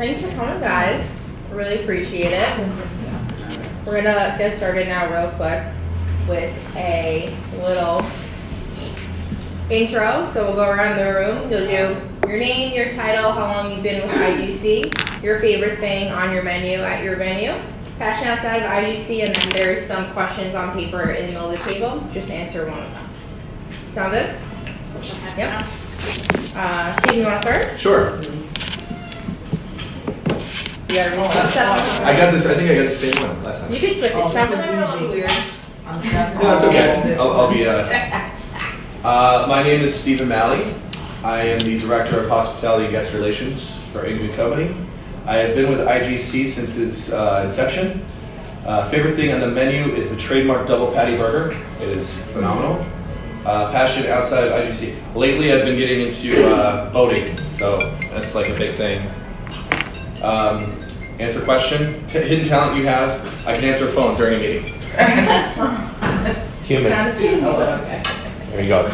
thanks for coming, guys. Really appreciate it. We're gonna get started now real quick with a little intro. So we'll go around the room. You'll do your name, your title, how long you've been with IGC, your favorite thing on your menu at your venue, passion outside of IGC, and then there's some questions on paper in the middle of the table. Just answer one of them. Sound good? Yep. Steve, you want to start? Sure. You gotta roll up that I got this. I think I got the same one last time. one. You can switch it. Some of them are weird. No, it's okay. I'll be. My name is Stephen Malley. I am the Director of Hospitality and Guest Relations for Ingrid Company. I have been with IGC since its inception. Favorite thing on the menu is the trademark double patty burger. It is phenomenal. Passion outside of IGC. Lately, I've been getting into boating, so that's like a big thing. Answer question. Hidden talent you have. I can answer a phone during a meeting. Human. Kind of easy, but okay. There you go.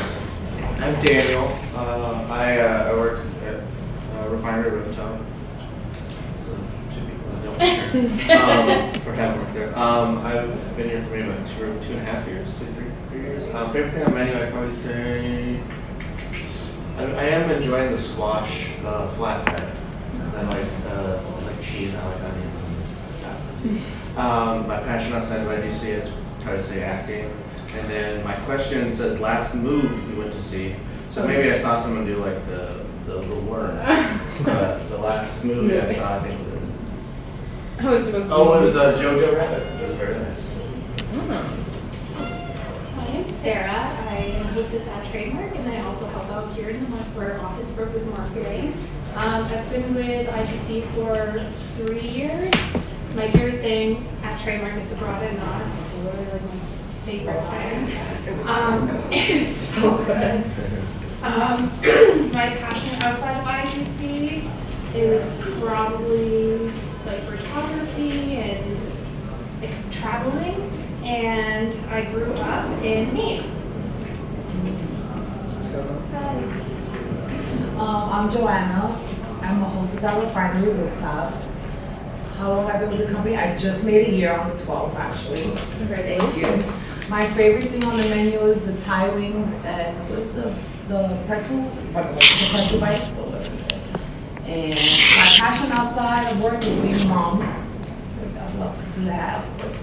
I'm Daniel. I work at a refinery with Tom. So, two people that don't work there. Or haven't worked there. I've been here for maybe about 2.5 years, 3 years. Favorite thing on the menu, I'd probably say I am enjoying the squash flatbread because I like cheese, I like onions and stuff. My passion outside of IGC, I'd probably say acting. And then my question says last move you went to see. So maybe I saw someone do like the worm. The last movie I saw, I think. How was it supposed to be? Oh, it was Jojo Rabbit. It was very nice. My name's Sarah. I am hostess at Trademark, and I also help out here in the for office work with marketing. I've been with IGC for 3 years. My favorite thing at Trademark is the brought in knots. It's literally like my favorite thing. It was so good. It's so good. My passion outside of IGC is probably like photography and traveling, and I grew up in Maine. I'm Joanna. I'm a hostess at Refinery Rooftop. How long have I been with the company? I just made a year on the 12th, actually. Congratulations. My favorite thing on the menu is the Thai wings and what's the pretzel bites. Those are really good. And my passion outside of work is being a mom. So I'd love to do that, of course.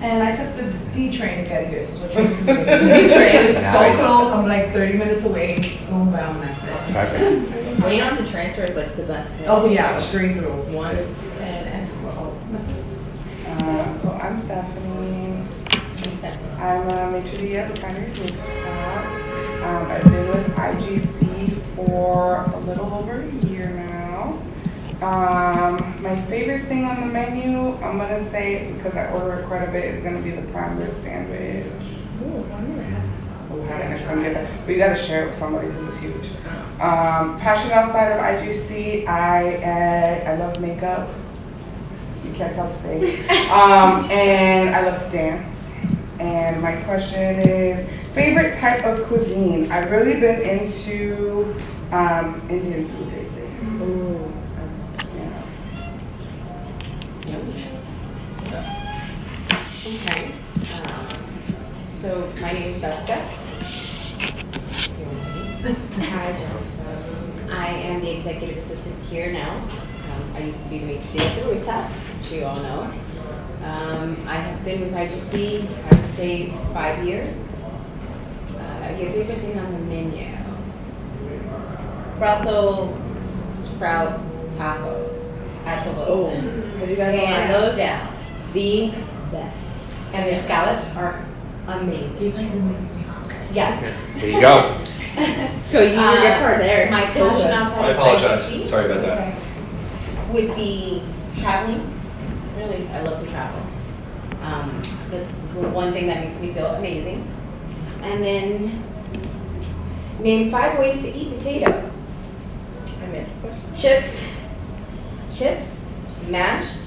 And I took the D train to get here. So what you're doing. The D train is so close. I'm like 30 minutes away. Boom, bam, that's it. Perfect. When you don't have to transfer, it's like the best thing. Oh yeah, straight through. One is. And that's it. So I'm Stephanie. I'm a maitre d' at Refinery Rooftop. I've been with IGC for a little over a year now. My favorite thing on the menu, I'm gonna say, because I order it quite a bit, is gonna be the prime rib sandwich. Ooh, We'll have it next time we get that. But you gotta share it with somebody because it's huge. Passion outside of IGC, I love makeup. You can't tell today. And I love to dance. And my question is, favorite type of cuisine? I've really been into Indian food lately. Ooh. Okay. So my name is Jessica. Hi, Jessica. I am the executive assistant here now. I used to be the maitre d' at the Rooftop, which you all know. I have been with IGC, I would say 5 years. Your favorite thing on the menu? Brussels sprout tacos at the Wilson. Have you guys all had Hands those? down, the best. And their scallops are amazing. You guys are making me hungry. Yes. There you go. Go use your gift card there. My So passion good. outside I of apologize. IGC Sorry about that. would be traveling. Really, I love to travel. That's the one thing that makes me feel amazing. And then name 5 ways to eat potatoes. I made a question. Chips, mashed,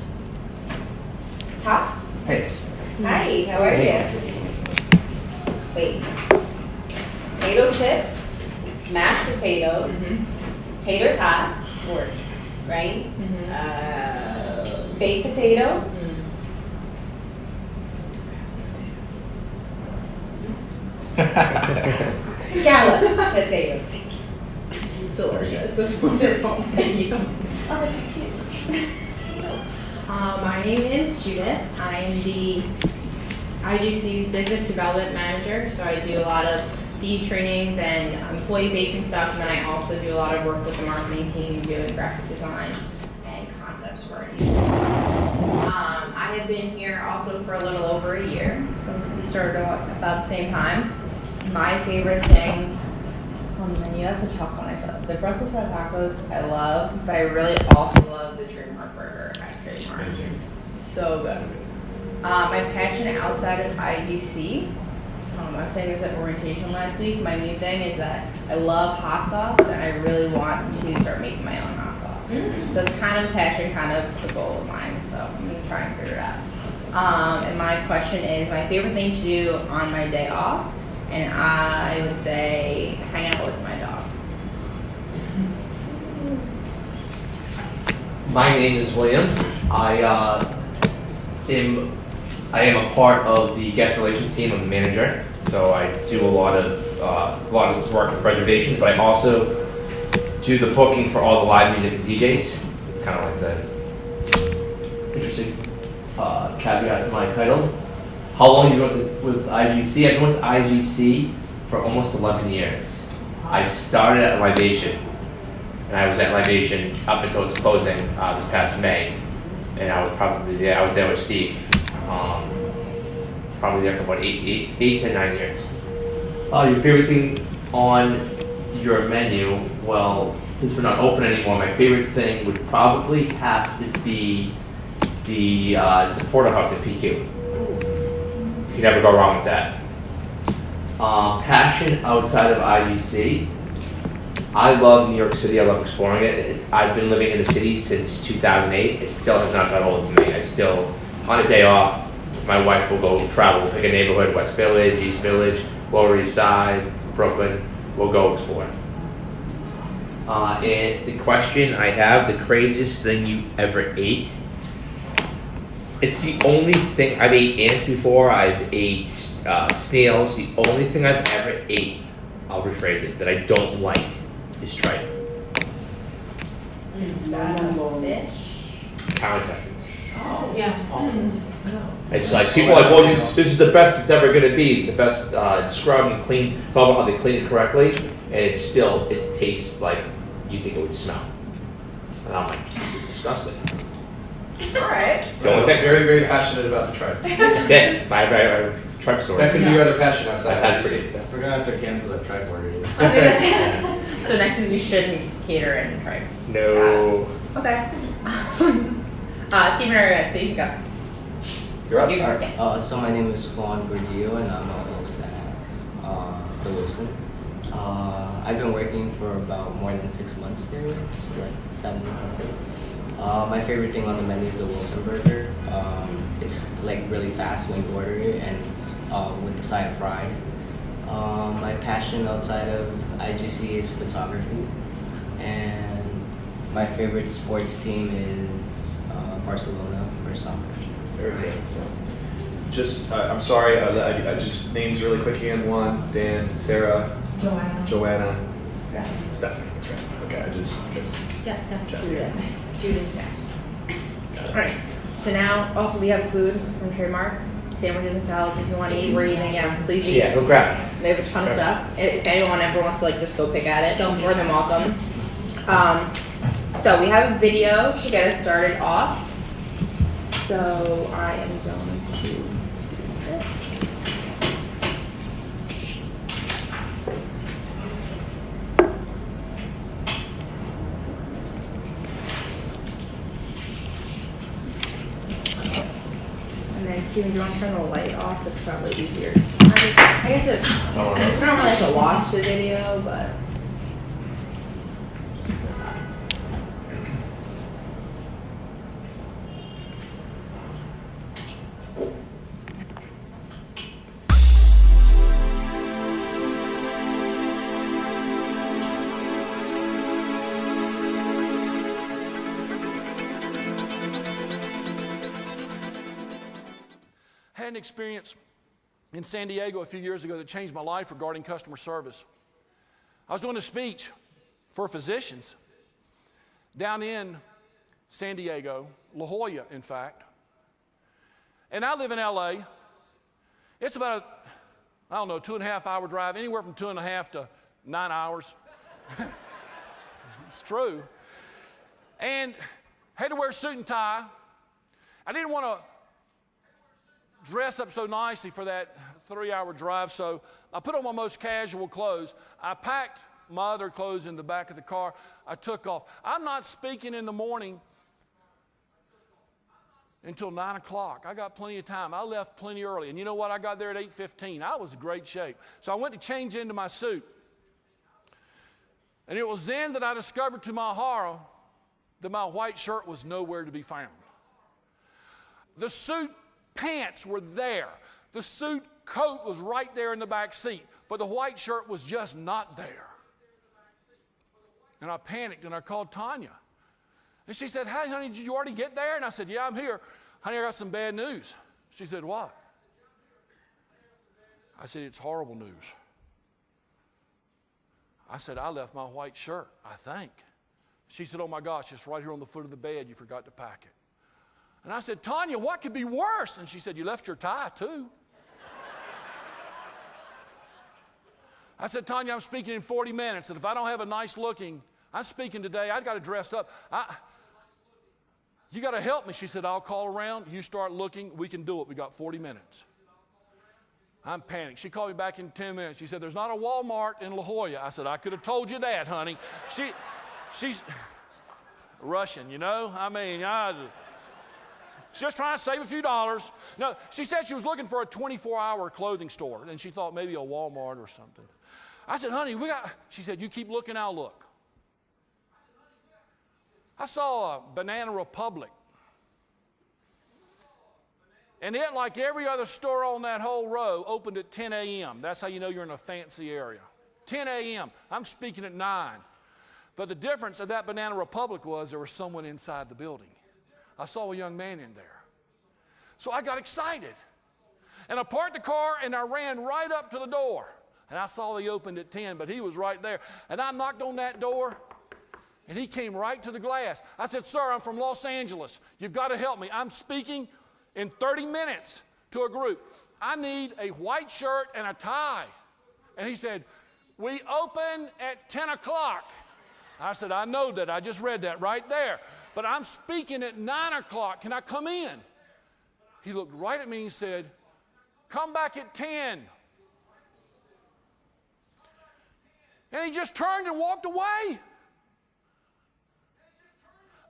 tots. Hey. Hi, how are you? Wait. Potato chips, mashed potatoes, tater tots, right? Mhm. Baked potato. Scallop potatoes. Delicious. That's wonderful. Thank you. My name is Judith. I am the IGC's Business Development Manager, so I do a lot of these trainings and employee-facing stuff, and then I also do a lot of work with the marketing team doing graphic design and concepts for our new I have been here also for a little over a year, so we started about the same time. My favorite thing on the menu, that's a tough one. I thought the Brussels sprout tacos I love, but I really also love the Trademark Burger at Trademark. It's so good. My passion outside of IGC, I was saying this at orientation last week, my new thing is that I love hot sauce and I really want to start making my own hot sauce. So it's kind of a passion, kind of a goal of mine, so I'm going to try and figure it out. And my question is, my favorite thing to do on my day off, and I would say hang out with my dog. My name is William. I am a part of the guest relations team. I'm the manager, so I do a lot of work with reservations, but I also do the booking for all the live music and DJs. It's kind of like the interesting caveat to my title. How long have you been with IGC? I've been with IGC for almost 11 years. I started at Libation, and I was at Libation up until its closing this past May. And I was there with Steve. Probably there for about 8 to 9 years. Your favorite thing on your menu? Well, since we're not open anymore, my favorite thing would probably have to be the porterhouse at PQ. You can never go wrong with that. Passion outside of IGC. I love New York City. I love exploring it. I've been living in the city since 2008. It still has not got old to me. I still, on a day off, my wife will go travel, pick a neighborhood, West Village, East Village, Lower East Side, Brooklyn. We'll go explore. And the question I have, the craziest thing you ever ate. It's the only thing, I've ate ants before, I've ate snails. The only thing I've ever ate, I'll rephrase it, that I don't like is tripe. Is that a fish? Cow intestines. Oh, Yeah. It's like, people are like, well, this is the best it's ever gonna be. It's the best, it's scrubbed and clean. It's all about how they clean it correctly, and it's still, it tastes like you think it would smell. And I'm like, this is disgusting. Alright. The only thing, Very, very passionate about the tribe. that's it. It's my tripe story. That could be your other passion outside That's of pretty. IGC. We're gonna have to cancel that tribe order. So next week we shouldn't cater and try. No. Okay. Stephen or Red, so you can go. You're up. You go. Alright, so my name is Juan Gordillo and I'm a host at the Wilson. I've been working for about more than 6 months there, so like 7 months. My favorite thing on the menu is the Wilson burger. It's like really fast when you order it and with the side of fries. My passion outside of IGC is photography, and my favorite sports team is Barcelona for soccer. Very good. Just, I'm sorry, I just names really quick again. Juan, Dan, Sarah, Joanna, Stephanie. That's right. Okay, I just because Jessica. Judith next. Alright. So now also we have food from Trademark. Sandwiches and salads if you want to eat. We're eating, yeah, please eat. Yeah, go grab it. They have a ton of stuff. If anyone ever wants to like just go pick at it, more than welcome. So we have a video to get us started off. So I am going to do this. And then Steven, do you want to turn the light off? It's probably easier. I guess I don't really have to watch the video, but. had an experience in San Diego a few years ago that changed my life regarding customer service. I was doing a speech for physicians down in San Diego, La Jolla, in fact. And I live in LA. It's about a, 2.5 hour drive, anywhere from 2.5 to 9 hours. It's true. And had to wear a suit and tie. I didn't want to dress up so nicely for that 3-hour drive, so I put on my most casual clothes. I packed my other clothes in the back of the car. I took off. I'm not speaking in the morning until 9 o'clock. I got plenty of time. I left plenty early. And you know what? I got there at 8:15. I was in great shape. So I went to change into my suit. And it was then that I discovered to my horror that my white shirt was nowhere to be found. The suit pants were there. The suit coat was right there in the back seat. But the white shirt was just not there. And I panicked and I called Tanya. And she said, "Hey, honey, did you already get there?" And I said, "Yeah, I'm here. Honey, I got some bad news." She said, "What?" I said, "It's horrible news." I said, "I left my white shirt, I think." She said, "Oh my gosh, it's right here on the foot of the bed. You forgot to pack it." And I said, "Tanya, what could be worse?" And she said, "You left your tie too." I said, "Tanya, I'm speaking in 40 minutes, and if I don't have a nice looking, I'm speaking today, I've got to dress up. You got to help me." She said, "I'll call around. You start looking. We can do it. We got 40 minutes. I'm panicked. She called me back in 10 minutes. She said, "There's not a Walmart in La Jolla." I said, "I could have told you that, honey." She's Russian, you know? I mean, she's just trying to save a few dollars. No, she said she was looking for a 24-hour clothing store, and she thought maybe a Walmart or something. I said, "Honey, she said, "You keep looking, I'll look." I saw a Banana Republic. And it, like every other store on that whole row, opened at 10 a.m. That's how you know you're in a fancy area. 10 a.m. I'm speaking at 9. But the difference of that Banana Republic was there was someone inside the building. I saw a young man in there. So I got excited. And I parked the car and I ran right up to the door. And I saw they opened at 10, but he was right there. And I knocked on that door. And he came right to the glass. I said, "Sir, I'm from Los Angeles. You've got to help me. I'm speaking in 30 minutes to a group. I need a white shirt and a tie." And he said, "We open at 10 o'clock. I said, "I know that. I just read that right there. But I'm speaking at 9 o'clock. Can I come in?" He looked right at me and said, "Come back at 10. And he just turned and walked away.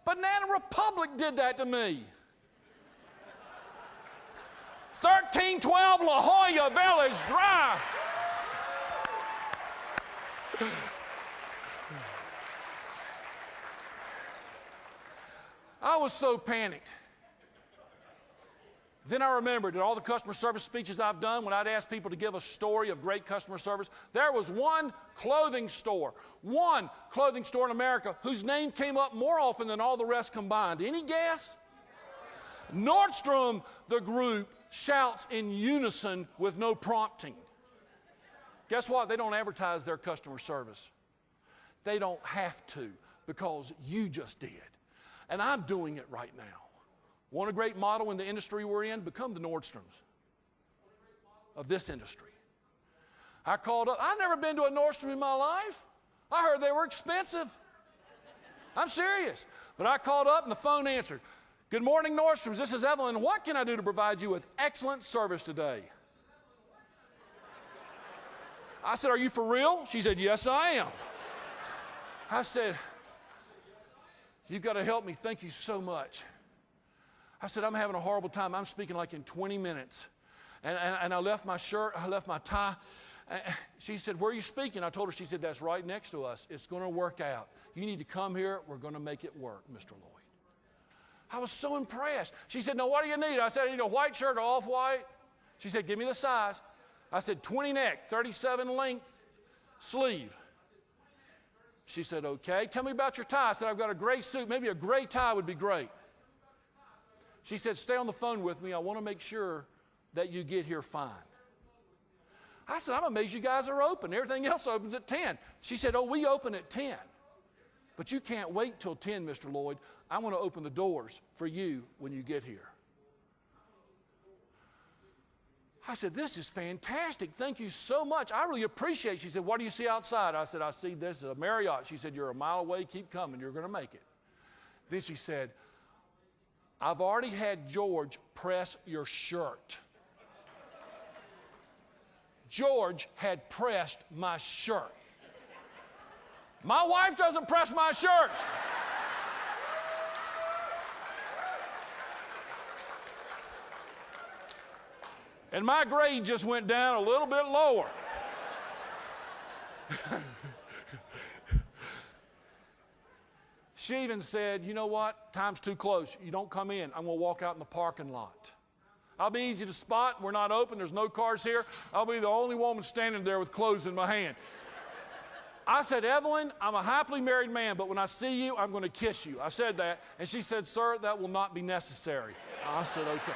Banana Republic did that to me. 1312 La Jolla Village Drive. I was so panicked. Then I remembered that all the customer service speeches I've done, when I'd ask people to give a story of great customer service, there was one clothing store in America whose name came up more often than all the rest combined. Any guess? Nordstrom, the group, shouts in unison with no prompting. Guess what? They don't advertise their customer service. They don't have to, because you just did. And I'm doing it right now. Want a great model in the industry we're in? Become the Nordstroms of this industry. I called up. I've never been to a Nordstrom in my life. I heard they were expensive. I'm serious. But I called up and the phone answered. "Good morning, Nordstroms. This is Evelyn. What can I do to provide you with excellent service today?" I said, "Are you for real?" She said, "Yes, I am." I said, "You've got to help me. Thank you so much." I said, "I'm having a horrible time. I'm speaking like in 20 minutes. And I left my shirt, I left my tie." She said, "Where are you speaking?" I told her. She said, "That's right next to us. It's going to work out. You need to come here. We're going to make it work, Mr. Lloyd." I was so impressed. She said, "Now what do you need?" I said, "I need a white shirt or off-white." She said, "Give me the size." I said, 20 neck, 37 length, sleeve. She said, "Okay. Tell me about your tie." I said, "I've got a gray suit. Maybe a gray tie would be great." She said, "Stay on the phone with me. I want to make sure that you get here fine. I said, I'm amazed you guys are open. Everything else opens at 10. She said, oh, we open at 10. But you can't wait till 10, Mr. Lloyd. I want to open the doors for you when you get here. I said, this is fantastic. Thank you so much. I really appreciate it. She said, what do you see outside? I said, I see this is a Marriott. She said, you're a mile away. Keep coming. You're going to make it. Then she said, I've already had George press your shirt. George had pressed my shirt. My wife doesn't press my shirts. And my grade just went down a little bit lower. She even said, you know what? Time's too close. You don't come in. I'm going to walk out in the parking lot. I'll be easy to spot. We're not open. There's no cars here. I'll be the only woman standing there with clothes in my hand. I said, Evelyn, I'm a happily married man, but when I see you, I'm going to kiss you. I said that. And she said, sir, that will not be necessary. I said, okay.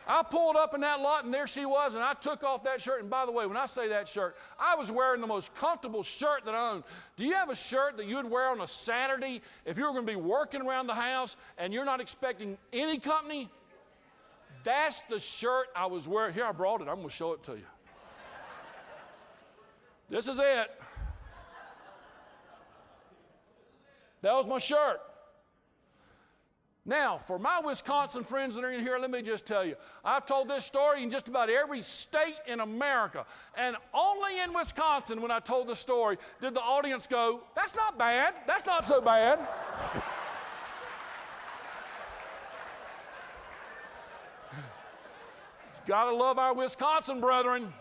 I pulled up in that lot, and there she was, and I took off that shirt. And by the way, when I say that shirt, I was wearing the most comfortable shirt that I own. Do you have a shirt that you would wear on a Saturday if you were going to be working around the house and you're not expecting any company? That's the shirt I was wearing. Here, I brought it. I'm going to show it to you. This is it. That was my shirt. Now, for my Wisconsin friends that are in here, let me just tell you, I've told this story in just about every state in America. And only in Wisconsin, when I told the story, did the audience go, that's not bad. That's not so bad. Gotta love our Wisconsin brethren.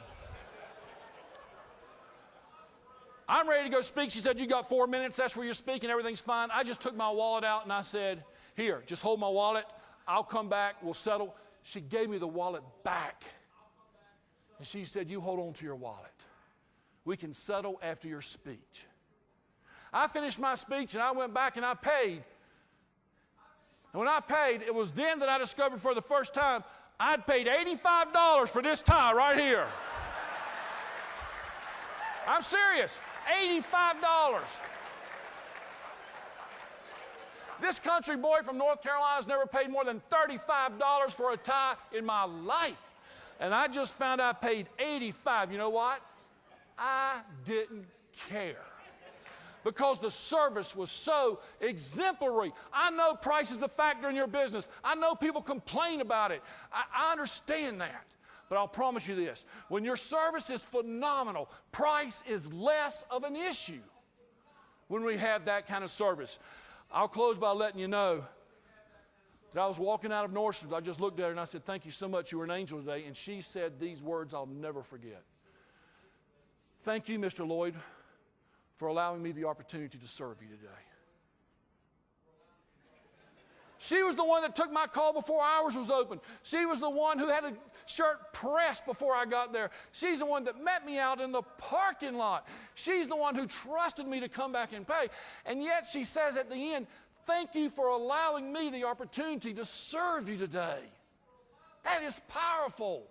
I'm ready to go speak. She said, you got 4 minutes. That's where you're speaking. Everything's fine. I just took my wallet out and I said, here, just hold my wallet. I'll come back. We'll settle. She gave me the wallet back. And she said, you hold on to your wallet. We can settle after your speech. I finished my speech and I went back and I paid. And when I paid, it was then that I discovered for the first time I'd paid $85 for this tie right here. I'm serious. $85. This country boy from North Carolina has never paid more than $35 for a tie in my life. And I just found I paid $85. You know what? I didn't care. Because the service was so exemplary. I know price is a factor in your business. I know people complain about it. I understand that. But I'll promise you this. When your service is phenomenal, price is less of an issue when we have that kind of service. I'll close by letting you know that I was walking out of Nordstrom's. I just looked at her and I said, thank you so much. You were an angel today. And she said these words I'll never forget. Thank you, Mr. Lloyd, for allowing me the opportunity to serve you today. She was the one that took my call before ours was open. She was the one who had a shirt pressed before I got there. She's the one that met me out in the parking lot. She's the one who trusted me to come back and pay. And yet she says at the end, thank you for allowing me the opportunity to serve you today. That is powerful.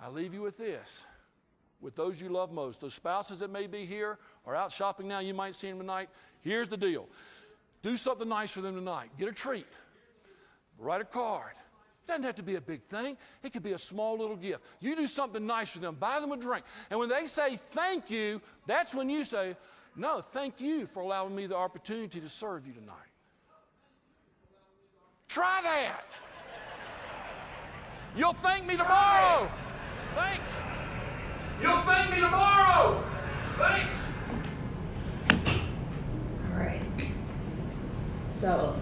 I leave you with this. With those you love most, those spouses that may be here or out shopping now, you might see them tonight. Here's the deal. Do something nice for them tonight. Get a treat. Write a card. It doesn't have to be a big thing. It could be a small little gift. You do something nice for them. Buy them a drink. And when they say thank you, that's when you say, no, thank you for allowing me the opportunity to serve you tonight. Try that. You'll thank me tomorrow. Thanks. You'll thank me tomorrow. Thanks. All right. So,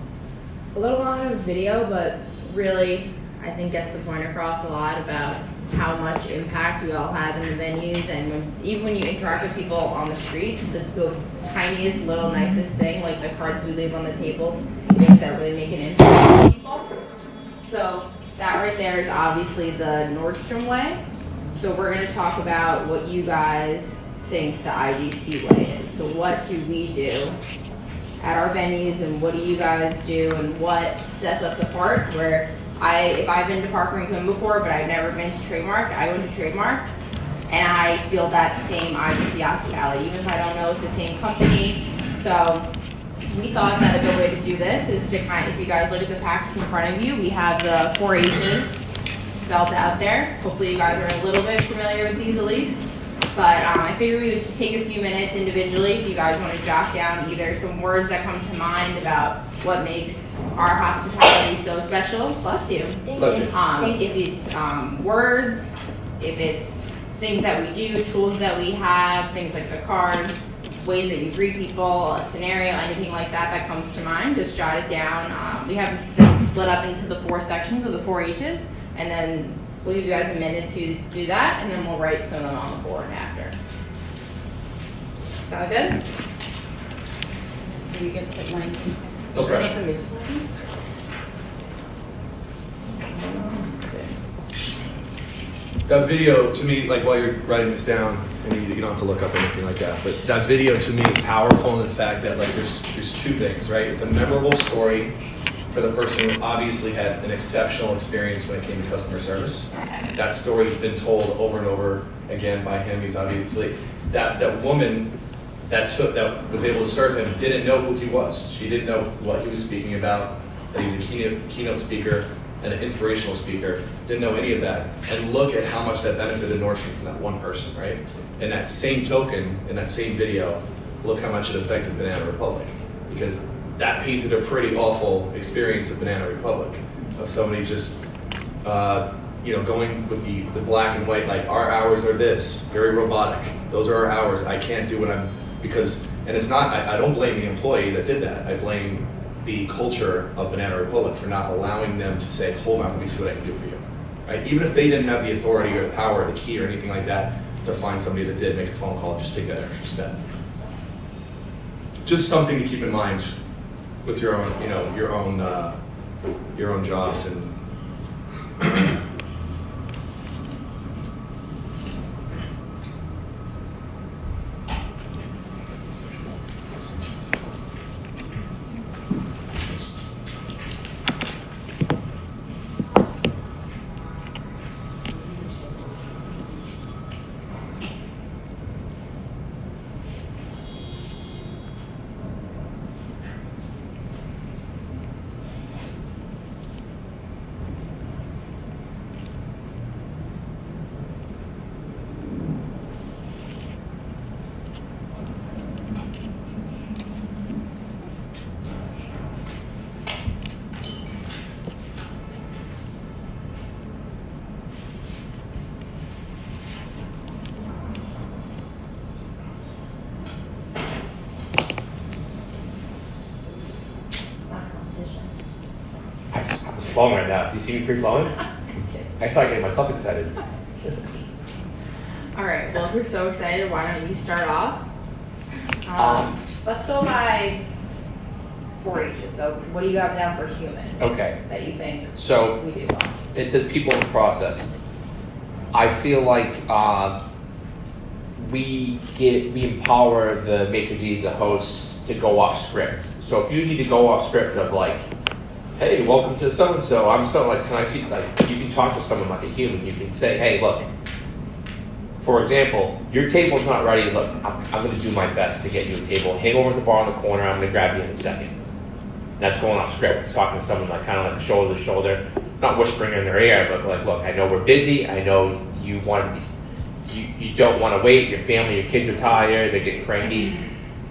a little long of a video, but really, I think gets the point across a lot about how much impact we all have in the venues, and even when you interact with people on the street, the tiniest little nicest thing, like the cards we leave on the tables, things that really make an impact on people. So that right there is obviously the Nordstrom way. So we're going to talk about what you guys think the IGC way is. So what do we do at our venues and what do you guys do and what sets us apart. Where if I've been to Parker and Quinn before, but I've never been to Trademark, I went to Trademark, and I feel that same IGC hospitality, even if I don't know it's the same company. So we thought that a good way to do this is to if you guys look at the packets in front of you, we have the 4 H's spelled out there. Hopefully you guys are a little bit familiar with these at least. But I figured we would just take a few minutes individually if you guys want to jot down either some words that come to mind about what makes our hospitality so special. Bless you. Bless you. If it's words, if it's things that we do, tools that we have, things like the cards, ways that you greet people, a scenario, anything like that that comes to mind, just jot it down. We have them split up into the 4 sections of the 4 H's, and then we'll give you guys a minute to do that, and then we'll write some of them on the board after. Sound good? Do we get to put mine? No pressure. The music button? That video, to me, like while you're writing this down, and you don't have to look up anything like that, but that video to me is powerful in the fact that like there's 2 things, right? It's a memorable story for the person who obviously had an exceptional experience when it came to customer service. That story's been told over and over again by him. He's obviously, that woman that was able to serve him didn't know who he was. She didn't know what he was speaking about, that he was a keynote speaker and an inspirational speaker, didn't know any of that. And look at how much that benefited Nordstrom from that one person, right? And that same token, in that same video, look how much it affected Banana Republic. Because that painted a pretty awful experience at Banana Republic of somebody just, going with the black and white, like our hours are this, very robotic. Those are our hours. I can't do what and it's not, I don't blame the employee that did that. I blame the culture of Banana Republic for not allowing them to say, hold on, let me see what I can do for you, right? Even if they didn't have the authority or the power or the key or anything like that to find somebody that did, make a phone call, just take that extra step. Just something to keep in mind with your own, your own jobs and. Flowing right now. Do you see me free flowing? I start getting myself excited. All right, well, if you're so excited, why don't you start off? Let's go by 4 H's. So what do you have down for human? Okay. That you think So we do well? it says people in the process. I feel like we empower the maitre d's, the hosts, to go off script. So if you need to go off script of like, hey, welcome to so-and-so, I'm so like, can I see, like, you can talk to someone like a human. You can say, hey, look, for example, your table's not ready. Look, I'm going to do my best to get you a table. Hang over at the bar in the corner. I'm going to grab you in a second. And that's going off script. It's talking to someone like kind of like shoulder to shoulder, not whispering in their ear, but like, look, I know we're busy. I know you want to be, you don't want to wait. Your family, your kids are tired. They're getting cranky.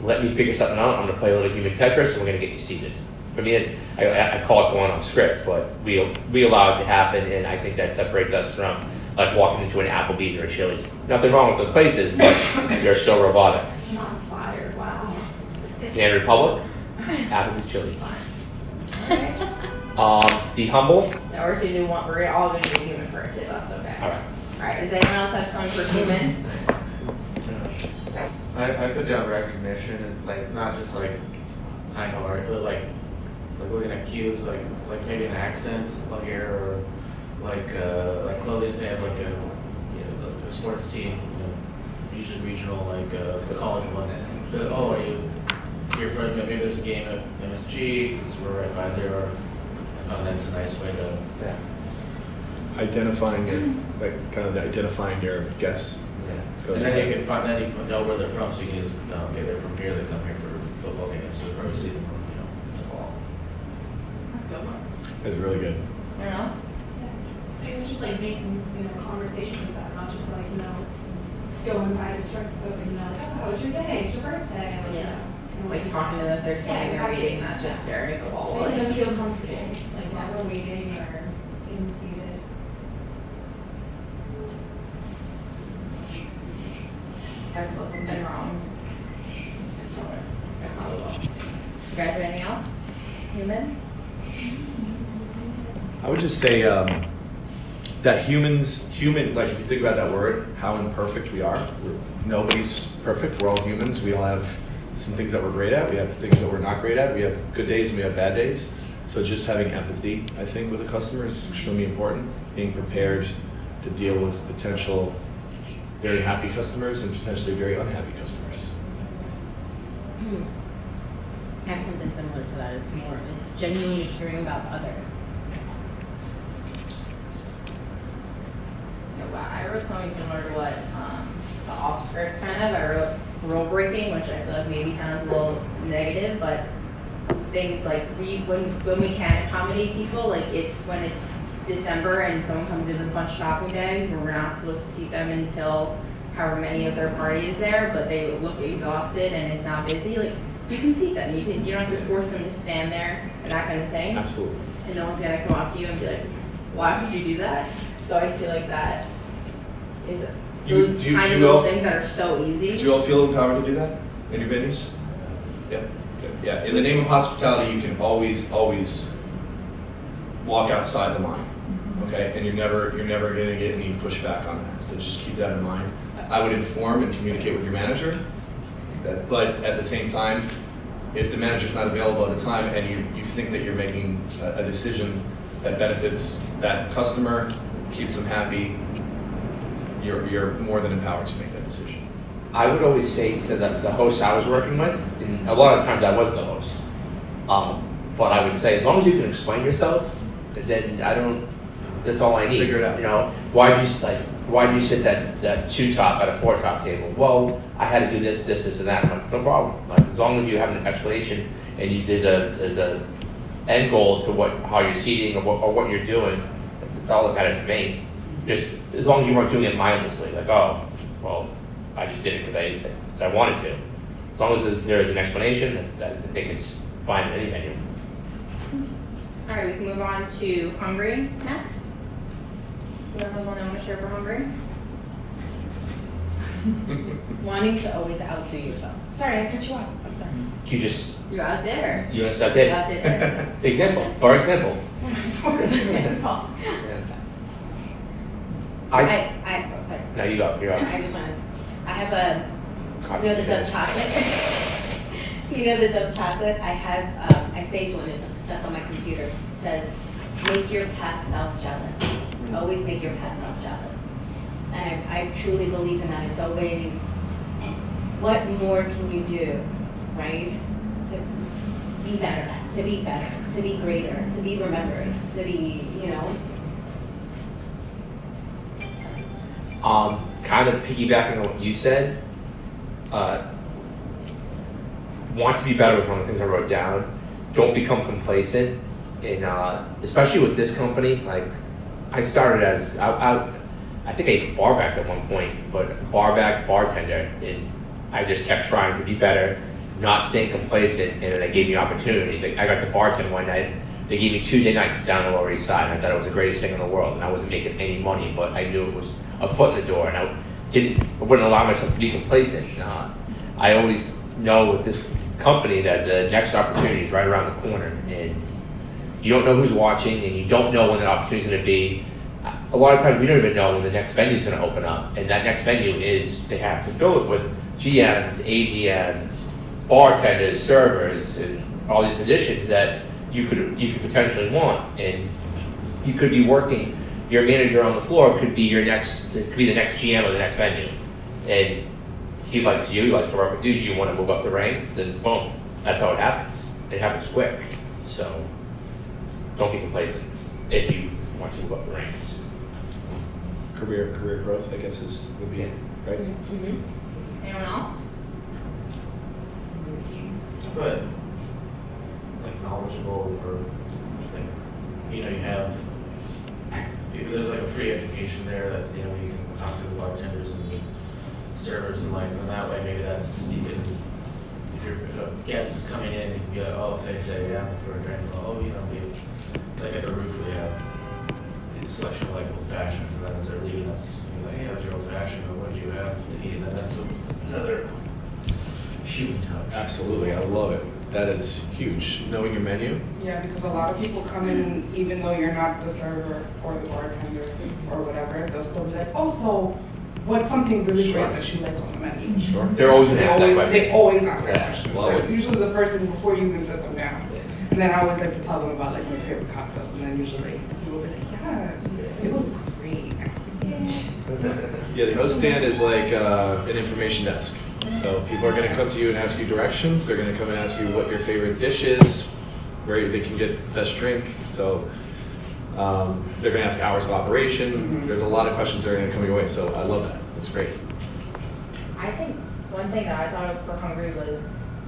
Let me figure something out. I'm going to play a little human Tetris, and we're going to get you seated. For me, it's, I call it going off script, but we allow it to happen, and I think that separates us from like walking into an Applebee's or a Chili's. Nothing wrong with those places, but they're so robotic. Shots fired, wow. Banana Republic, Applebee's, Chili's. Be humble. Now we're all going to do human first, if that's okay. All right. All right, does anyone else have something for human? I put down recognition and like not just like I know art, but like looking at cues, like maybe an accent like here, or like clothing fans, like a sports team, usually regional, like a college one. Oh, are you here for, maybe there's a game at MSG, because we're right by there, or I found that's a nice way to. Yeah. Identifying it, like kind of identifying your guests. And then you can find, then you know where they're from, so you can just, okay, they're from here, they come here for football games, so you probably see them, in the fall. That's a good one. It's really good. Anyone else? It's just like making, conversation with that, not just like, going by the structure of, how was your day? It's your birthday. Yeah. And Like talking to them if they're sitting there exactly. reading, not just staring at the wall. Make them feel comfortable, like while we're waiting or being seated. I spelled something wrong. Just know it. I probably will. You guys have anything else? Human? I would just say that human, like if you think about that word, how imperfect we are. Nobody's perfect. We're all humans. We all have some things that we're great at. We have things that we're not great at. We have good days and we have bad days. So just having empathy, I think, with a customer is extremely important. Being prepared to deal with potential very happy customers and potentially very unhappy customers. I have something similar to that. It's genuinely caring about others. Yeah, well, I wrote something similar to what the off script kind of. I wrote rule breaking, which I feel like maybe sounds a little negative, but things like when we can accommodate people, like it's when it's December and someone comes in with a bunch of shopping bags where we're not supposed to seat them until however many of their party is there, but they look exhausted and it's not busy, like you can seat them. You don't have to force them to stand there and that kind of thing. Absolutely. And no one's gonna come up to you and be like, why would you do that? So I feel like that is those tiny little things that are so easy. Do you all feel empowered to do that in your venues? Yeah. Good. Yeah. In the name of hospitality, you can always walk outside the line. Okay, and you're never going to get any pushback on that. So just keep that in mind. I would inform and communicate with your manager, but at the same time, if the manager's not available at the time and you think that you're making a decision that benefits that customer, keeps them happy, you're more than empowered to make that decision. I would always say to the host I was working with, and a lot of times I was the host, but I would say as long as you can explain yourself, then that's all I need. Figure it out. Why'd you sit that 2-top at a 4-top table? Well, I had to do this, and that. I'm like, no problem. Like, as long as you have an explanation and there's a end goal to how you're seating or what you're doing, that's all that matters to me. Just as long as you weren't doing it mindlessly, like, oh, well, I just did it because I wanted to. As long as there is an explanation that they can find in any venue. All right, we can move on to Hungary next. So everyone want to share for Hungary? Wanting to always outdo yourself. Sorry, I cut you off. I'm sorry. You outdid her. You accepted. You outdid her. For example. Oh, sorry. No, you go. You're up. I just want to. I have the Dove chocolate. The Dove chocolate. I saved one. It's stuck on my computer. It says, "Make your past self jealous. Always make your past self jealous." And I truly believe in that. It's always, what more can you do, right? To be better, to be greater, to be remembered, to be, Kind of piggybacking on what you said, want to be better was one of the things I wrote down. Don't become complacent, and especially with this company. Like, I started as I think I bar backed at one point, but bar back bartender, and I just kept trying to be better, not staying complacent, and then they gave me opportunities. Like, I got to bartend one night. They gave me Tuesday nights down the Lower East Side, and I thought it was the greatest thing in the world, and I wasn't making any money, but I knew it was a foot in the door, and I wouldn't allow myself to be complacent. I always know with this company that the next opportunity is right around the corner, and you don't know who's watching, and you don't know when that opportunity is going to be. A lot of times we don't even know when the next venue is going to open up, and that next venue is, they have to fill it with GMs, AGMs, bartenders, servers, and all these positions that you could potentially want, and you could be working. Your manager on the floor could be the next GM of the next venue, and he likes you, he likes to work with you. You want to move up the ranks, then boom, that's how it happens. It happens quick. So don't be complacent if you want to move up the ranks. Career growth, I guess, would be right. Anyone else? But like knowledgeable, or like, you know, there's like a free education there that's, you know, you can talk to the bartenders and the servers and like, and that way maybe that's, you can, if a guest is coming in, you can be like, oh, if they say, yeah, I'm for a drink, oh, you know, like at the roof we have a selection of like old fashions, and then as they're leaving us, you're like, hey, how's your old fashioned, or what do you have to eat? And then that's another human touch. Absolutely, I love it. That is huge. Knowing your menu. Yeah, because a lot of people come in, even though you're not the server or the bartender or whatever, they'll still be like, oh, so what's something really great that you like on the menu? Sure. They're always going to ask that question. They always ask that Yeah, question. love So it. usually the first thing before you even set them down. And then I always like to tell them about like my favorite cocktails, and then usually people will be like, yes, it was great. And I was like, yeah. Yeah, the host stand is like an information desk. So people are going to come to you and ask you directions. They're going to come and ask you what your favorite dish is, where they can get the best drink. So they're going to ask hours of operation. There's a lot of questions that are going to come your way. So I love that. That's great. I think one thing that I thought of for Hungry was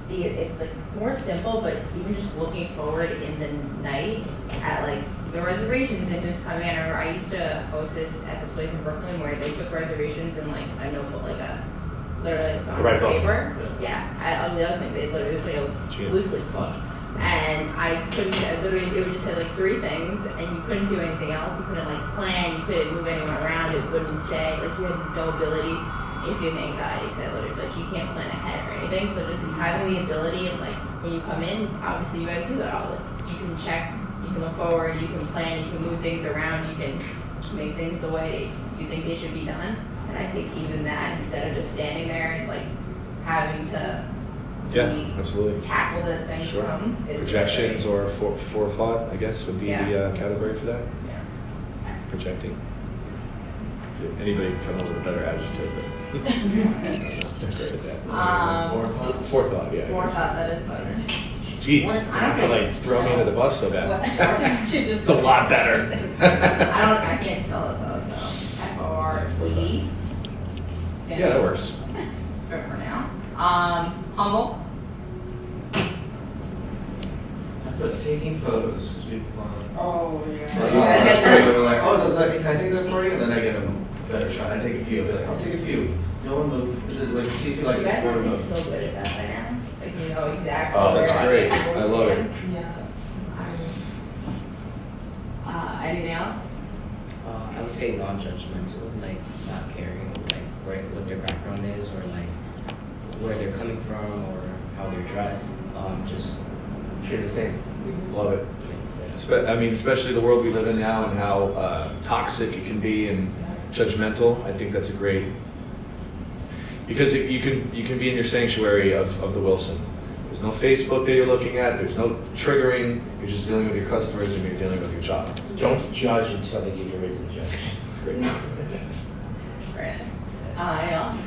it's like more simple, but even just looking forward in the night at like the reservations and just coming in. I used to hostess at this place in Brooklyn where they took reservations in like a notebook, like literally on Right book. paper. Yeah, the other thing they literally was like a loose leaf book. And I literally, it would just have like 3 things, and you couldn't do anything else. You couldn't like plan, you couldn't move anyone around, it wouldn't stay, like you had no ability. It used to give me anxiety because I literally, like, you can't plan ahead or anything. So just having the ability of like, when you come in, obviously you guys do that all. Like, you can check, you can look forward, you can plan, you can move things around, you can make things the way you think they should be done. And I think even that, instead of just standing there and like having to absolutely. tackle this thing Sure. from is Projections or forethought, I guess, would be the category for that. Yeah. Projecting. Anybody can come up with a better adjective, but I'm great at that. Forethought, yeah. Forethought, that is better. Jeez, you I don't have to think like throw me under the bus so bad. Should just It's a lot better. I can't spell it though, so F-O-R-E. Yeah, that works. It's good for now. Humble. But taking photos, because people want Oh, yeah. that's great. They're like, oh, can I take that for you? And then I get a better shot. I take a few. I'll be like, I'll take a few. No one move. Like, see if you like You it guys before we must be move. so good at that by now. Like, you know exactly. Oh, that's where great. people I love it. stand. Anything else? I would say non-judgmental, like not caring like what their background is or like where they're coming from or how they're dressed. Just Treat the same. Love it. I mean, especially the world we live in now and how toxic it can be and judgmental. I think that's a great, because you can be in your sanctuary of the Wilson. There's no Facebook that you're looking at. There's no triggering. You're just dealing with your customers and you're dealing with your job. Don't judge until they give you a reason to judge. That's great. Very nice. Anything else?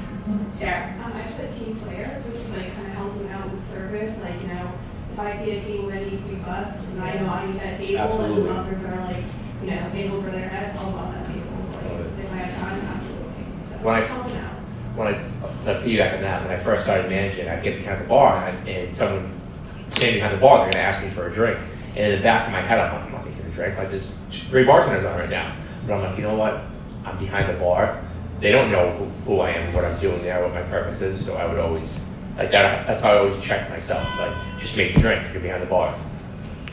Sarah? I'm a team player, so just like kind of helping out with service, like, you know, if I see a table that needs to be bussed, and I know I need that table, Absolutely. and the bussers are like, you know, available for their heads, I'll bus that table. Like, if I have time, absolutely. So When I- just helping out. To piggyback on that, when I first started managing, I'd get behind the bar and someone standing behind the bar, they're gonna ask me for a drink. And in the back of my head, I'm like, I'm not making a drink. Like there's 3 bartenders on right now. But I'm like, you know what? I'm behind the bar. They don't know who I am, what I'm doing there, what my purpose is. So I would always, like that's how I always check myself. Like, just make the drink, you're behind the bar.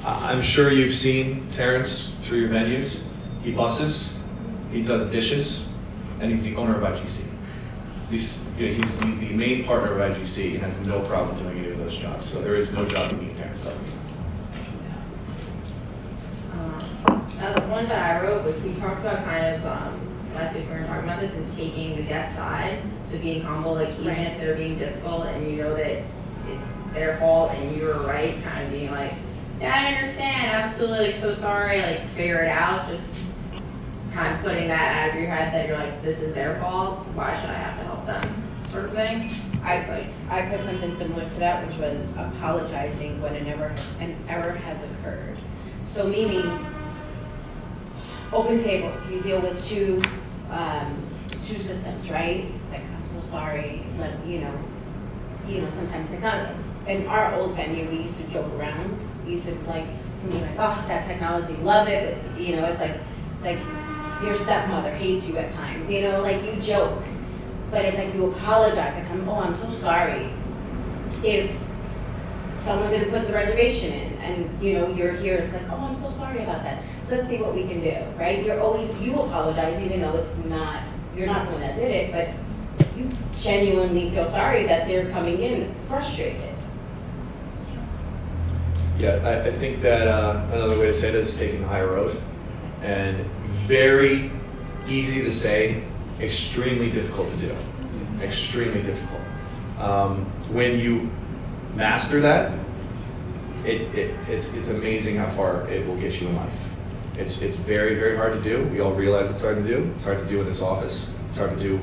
I'm sure you've seen Terrence through your venues. He busses, he does dishes, and he's the owner of IGC. He's the main partner of IGC and has no problem doing any of those jobs. So there is no job beneath Terrence. The one that I wrote, which we talked about kind of last week when we were talking about this, is taking the guest side. So being humble, like even if they're being difficult and you know that it's their fault and you're right, kind of being like, yeah, I understand, absolutely, like, so sorry, like figure it out. Just kind of putting that out of your head that you're like, this is their fault, why should I have to help them, sort of thing. I put something similar to that, which was apologizing when an error has occurred. So meaning, open table, you deal with two systems, right? It's like, I'm so sorry, sometimes in our old venue, we used to joke around. We used to be like, oh, that technology, love it, but it's like your stepmother hates you at times, like you joke. But it's like you apologize, like, I'm so sorry if someone didn't put the reservation in and, you're here, it's like, oh, I'm so sorry about that. Let's see what we can do, right? You apologize even though you're not the one that did it, but you genuinely feel sorry that they're coming in frustrated. Yeah, I think that another way to say it is taking the high road. And very easy to say, extremely difficult to do. Extremely difficult. When you master that, it's amazing how far it will get you in life. It's very, very hard to do. We all realize it's hard to do. It's hard to do in this office. It's hard to do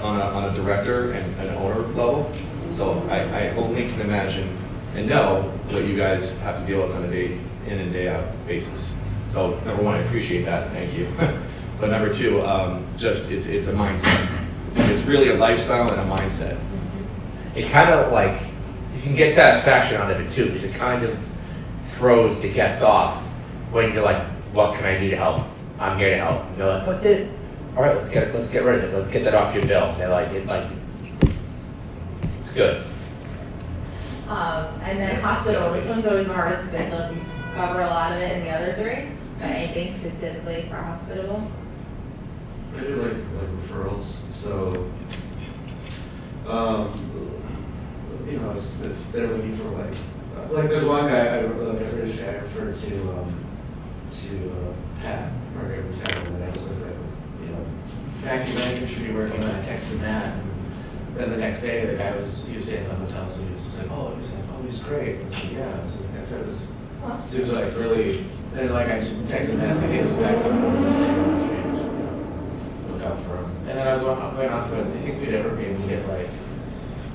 on a director and an owner level. So I only can imagine and know what you guys have to deal with on a day in and day out basis. So number one, I appreciate that. Thank you. But number two, just it's a mindset. It's really a lifestyle and a mindset. It kind of like, you can get satisfaction out of it too, because it kind of throws the guest off when you're like, what can I do to help? I'm here to help. And they're like, what did? All right, let's get rid of it. Let's get that off your bill. They're like, it's good. And then hospital, this one's always the hardest bit. They'll cover a lot of it in the other three. But anything specifically for hospital? I do like referrals. So, if they're looking for like there's one guy, like a British guy, I referred to Pat, or and I was like, Matthew Rankin should be working on. I texted Matt, and then the next day the guy he was staying in the hotel, so he was just like, oh, he's great. I was like, yeah, I was like, that goes. So he was like really, and like I just texted Matt, like, hey, there's a guy coming over to stay on the street. Look out for him. And then I was going off of, do you think we'd ever be able to get like,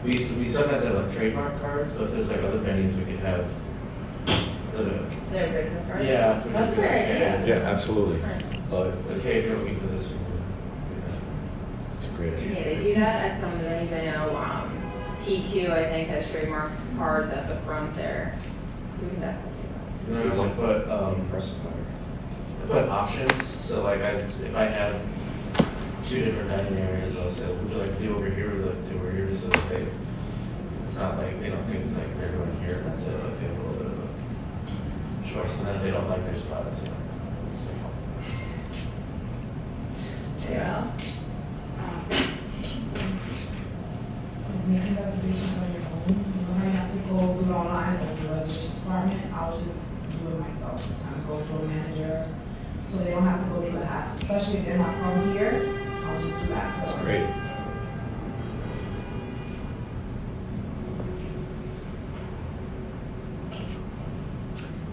we sometimes have like trademark cards, but if there's like other venues we could have Their business cards? Yeah. That's a great idea. Yeah, absolutely. Love it. Okay, if you're looking for this, we can do It's a great idea. Yeah, they do that at some of the venues. I know PQ, I think, has trademarks cards at the front there. So we can definitely do that. And I also put options. So like if I have 2 different dining areas, I'll say, would you like to do over here, or would you like to do over here, so that it's not like they don't think it's like they're going here, and that's it. Like they have a little bit of a choice, and then if they don't like their spot, it's like, Yeah. Making reservations on your own. You don't have to go do it online or the reservations department. I'll just do it myself. Sometimes go to a manager, so they don't have to go through the hassle. Especially if they're not from here, I'll just do that. That's great.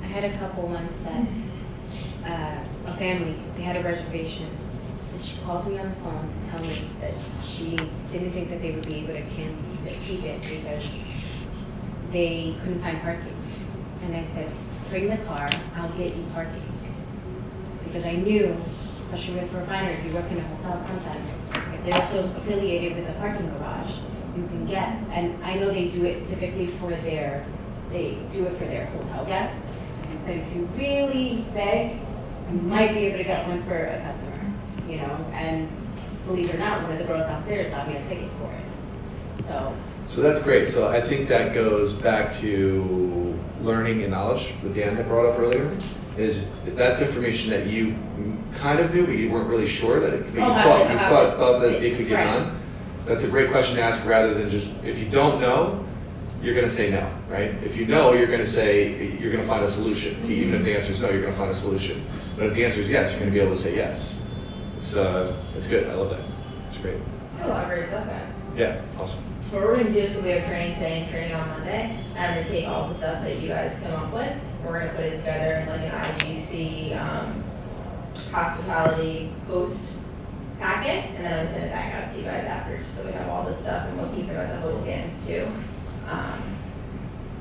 I had a couple ones that a family, they had a reservation, and she called me on the phone to tell me that she didn't think that they would be able to keep it because they couldn't find parking. And I said, bring the car, I'll get you parking. Because I knew, especially with a refinery, if you work in a hotel sometimes, if they're also affiliated with a parking garage, you can get, and I know they do it typically they do it for their hotel guests, but if you really beg, you might be able to get one for a customer, and believe it or not, one of the girls downstairs got me a ticket for it. So that's great. So I think that goes back to learning and knowledge, what Dan had brought up earlier. That's information that you kind of knew, but you weren't really sure that it could be. You thought that it could get done. That's a great question to ask, rather than just, if you don't know, you're going to say no, right? If you know, you're going to say, you're going to find a solution. Even if the answer is no, you're going to find a solution. But if the answer is yes, you're going to be able to say yes. It's good. I love that. It's great. It's a lot of great stuff, guys. Yeah, awesome. What we're going to do is we have training today and training on Monday. I'm going to take all the stuff that you guys come up with. We're going to put it together in like an IGC hospitality post packet, and then I'm gonna send it back out to you guys after, just so we have all this stuff, and we'll keep it at the host stands too.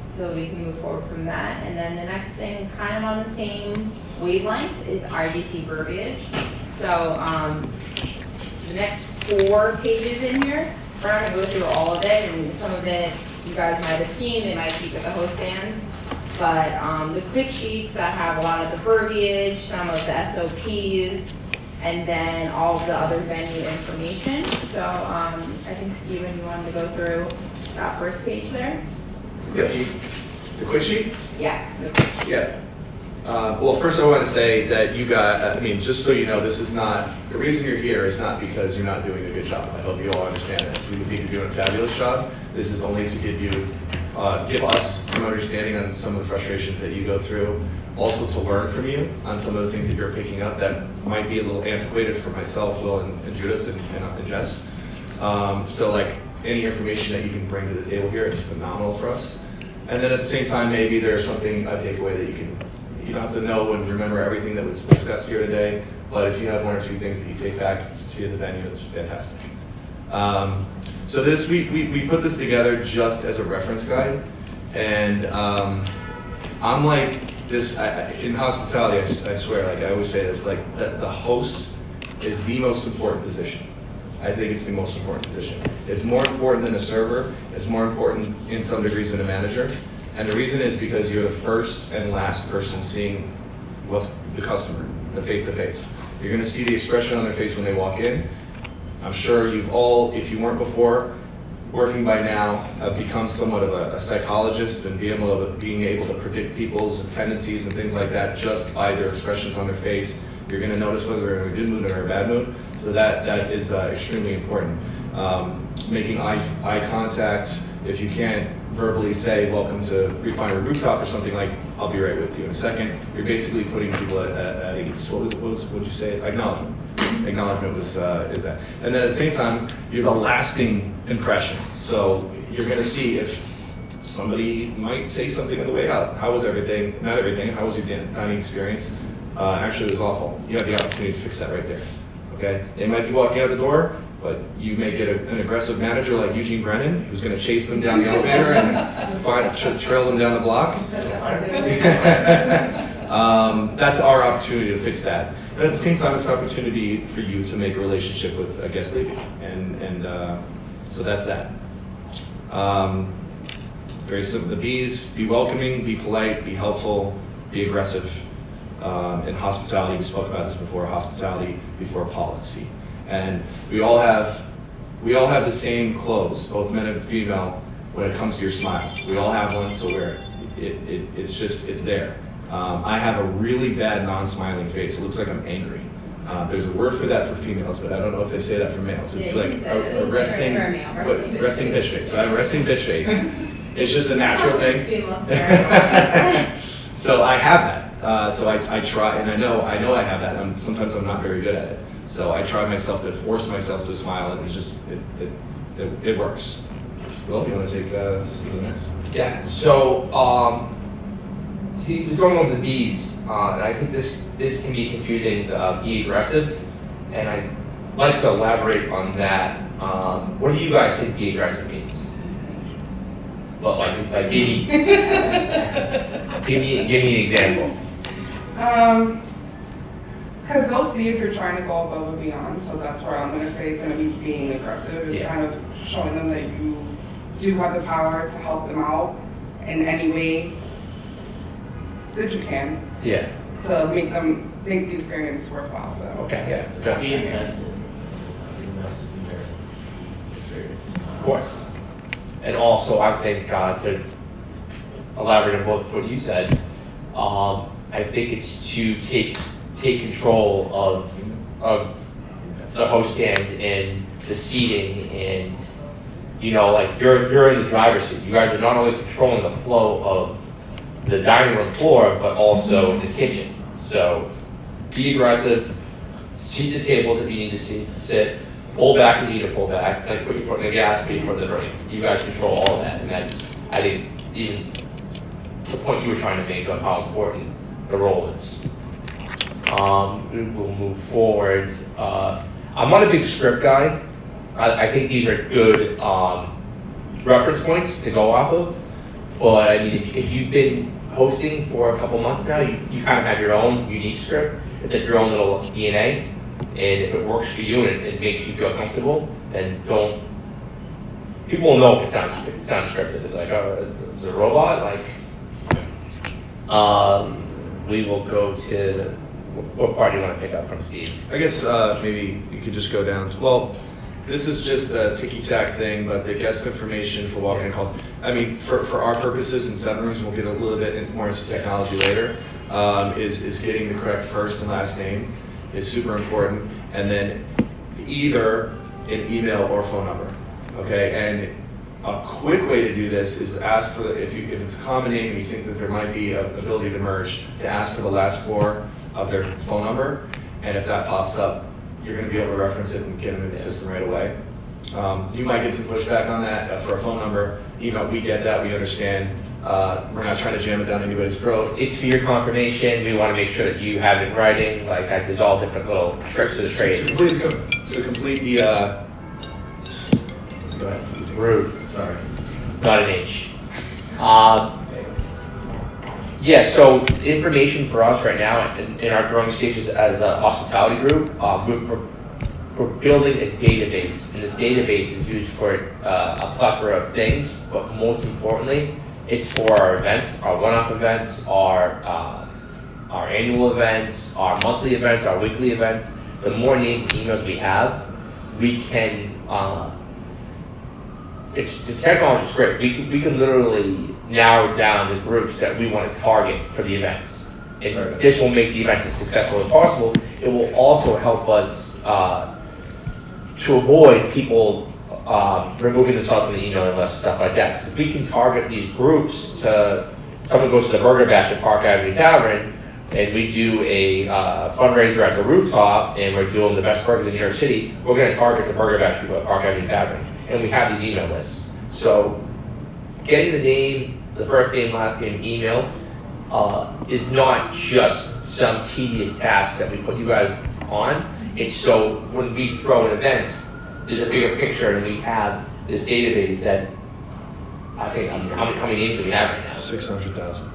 So we can move forward from that, and then the next thing, kind of on the same wavelength, is IGC verbiage. So the next 4 pages in here, we're not gonna go through all of it, and some of it you guys might have seen, they might keep at the host stands. But the quick sheets that have a lot of the verbiage, some of the SOPs, and then all of the other venue information. So I think Steven, you wanted to go through that first page there? Yeah. The quick sheet? Yeah. The quick sheet. Yeah. Well, first I want to say that you got, I mean, just so you know, this is not, the reason you're here is not because you're not doing a good job. I hope you all understand that. We think you're doing a fabulous job. This is only to give you, give us some understanding on some of the frustrations that you go through. Also to learn from you on some of the things that you're picking up that might be a little antiquated for myself, Will, and Judith, and Jess. So like any information that you can bring to the table here is phenomenal for us. And then at the same time, maybe there's something, a takeaway that you don't have to know and remember everything that was discussed here today, but if you have 1 or 2 things that you take back to the venue, it's fantastic. So this, we put this together just as a reference guide, and I'm like this, in hospitality, I swear, like I always say this, like the host is the most important position. I think it's the most important position. It's more important than a server. It's more important in some degrees than a manager. And the reason is because you're the first and last person seeing what's the customer, the face-to-face. You're gonna see the expression on their face when they walk in. I'm sure you've all, if you weren't before, working by now, have become somewhat of a psychologist and being able to predict people's tendencies and things like that just by their expressions on their face. You're going to notice whether they're in a good mood or a bad mood. So that is extremely important. Making eye contact. If you can't verbally say, welcome to Refinery Rooftop or something like, I'll be right with you in a second. You're basically putting people at ease. What did you say? Acknowledgement. Acknowledgement is that. And then at the same time, you're the lasting impression. So you're going to see if somebody might say something on the way out. How was everything? Not everything. How was your dining experience? Actually, it was awful. You have the opportunity to fix that right there. Okay? They might be walking out the door, but you may get an aggressive manager like Eugene Brennan, who's going to chase them down the elevator and trail them down the block. That's our opportunity to fix that. But at the same time, it's an opportunity for you to make a relationship with a guest leaving. And so that's that. Very simple. The B's, be welcoming, be polite, be helpful, be aggressive. In hospitality, we spoke about this before, hospitality before policy. And we all have the same clothes, both men and female, when it comes to your smile. We all have one, so it's there. I have a really bad non-smiling face. It looks like I'm angry. There's a word for that for females, but I don't know if they say that for males. It's like a resting bitch face. So I have a resting bitch face. It's just a natural thing. So I have that. So I try, and I know I have that. Sometimes I'm not very good at it. So I try myself to force myself to smile, and it works. Well, you want to take the next? Yeah. So going over the B's, and I think this can be confusing. Be aggressive, and I'd like to elaborate on that. What do you guys think be aggressive means? Well, like give me an example. Because they'll see if you're trying to go above and beyond, so that's where I'm going to say it's going to be being aggressive, is kind of showing them that you do have the power to help them out in any way that you can. Yeah. To make the experience worthwhile for them. Okay, yeah. Be invested. Be invested in their experience. Of course. And also, I think, to elaborate on both what you said, I think it's to take control of the host stand and the seating, and like you're in the driver's seat. You guys are not only controlling the flow of the dining room floor, but also the kitchen. So be aggressive, seat the tables that you need to sit, pull back when you need to pull back, like put your foot in the gas, put your foot in the brake. You guys control all of that, and that's, I think, even the point you were trying to make of how important the role is. We'll move forward. I'm not a big script guy. I think these are good reference points to go off of. But I mean, if you've been hosting for a couple months now, you kind of have your own unique script. It's like your own little DNA. And if it works for you and it makes you feel comfortable, then people will know if it sounds scripted. They're like, oh, it's a robot? Like, we will go to, what part do you want to pick up from Steve? I guess maybe you could just go down to, well, this is just a ticky-tack thing, but the guest information for walk-in calls, I mean, for our purposes in Sunrooms, we'll get a little bit more into technology later, is getting the correct first and last name is super important, and then either an email or phone number, okay? And a quick way to do this is to ask for, if it's a common name and you think that there might be an ability to merge, to ask for the last four of their phone number, and if that pops up, you're going to be able to reference it and get them in the system right away. You might get some pushback on that for a phone number. Email, we get that, we understand. We're not trying to jam it down anybody's throat. It's for your confirmation. We want to make sure that you have it in writing. Like, there's all different little tricks to the trade. To complete the, go ahead. Rude. Sorry. Not an inch. Yeah, so information for us right now in our growing stages as a hospitality group, we're building a database, and this database is used for a plethora of things, but most importantly, it's for our events, our one-off events, our annual events, our monthly events, our weekly events. The more names and emails we have, we can, the technology is great. We can literally narrow down the groups that we want to target for the events. And this will make the events as successful as possible. It will also help us to avoid people removing themselves from the email list and stuff like that. Because we can target these groups to, someone goes to the Burger Bash at Park Avenue Tavern, and we do a fundraiser at the rooftop, and we're doing the best burgers in New York City. We're going to target the Burger Bash people at Park Avenue Tavern, and we have these email lists. So getting the name, the first name, last name, email is not just some tedious task that we put you guys on. It's so when we throw an event, there's a bigger picture, and we have this database that I think, how many names do we have right now? 600,000.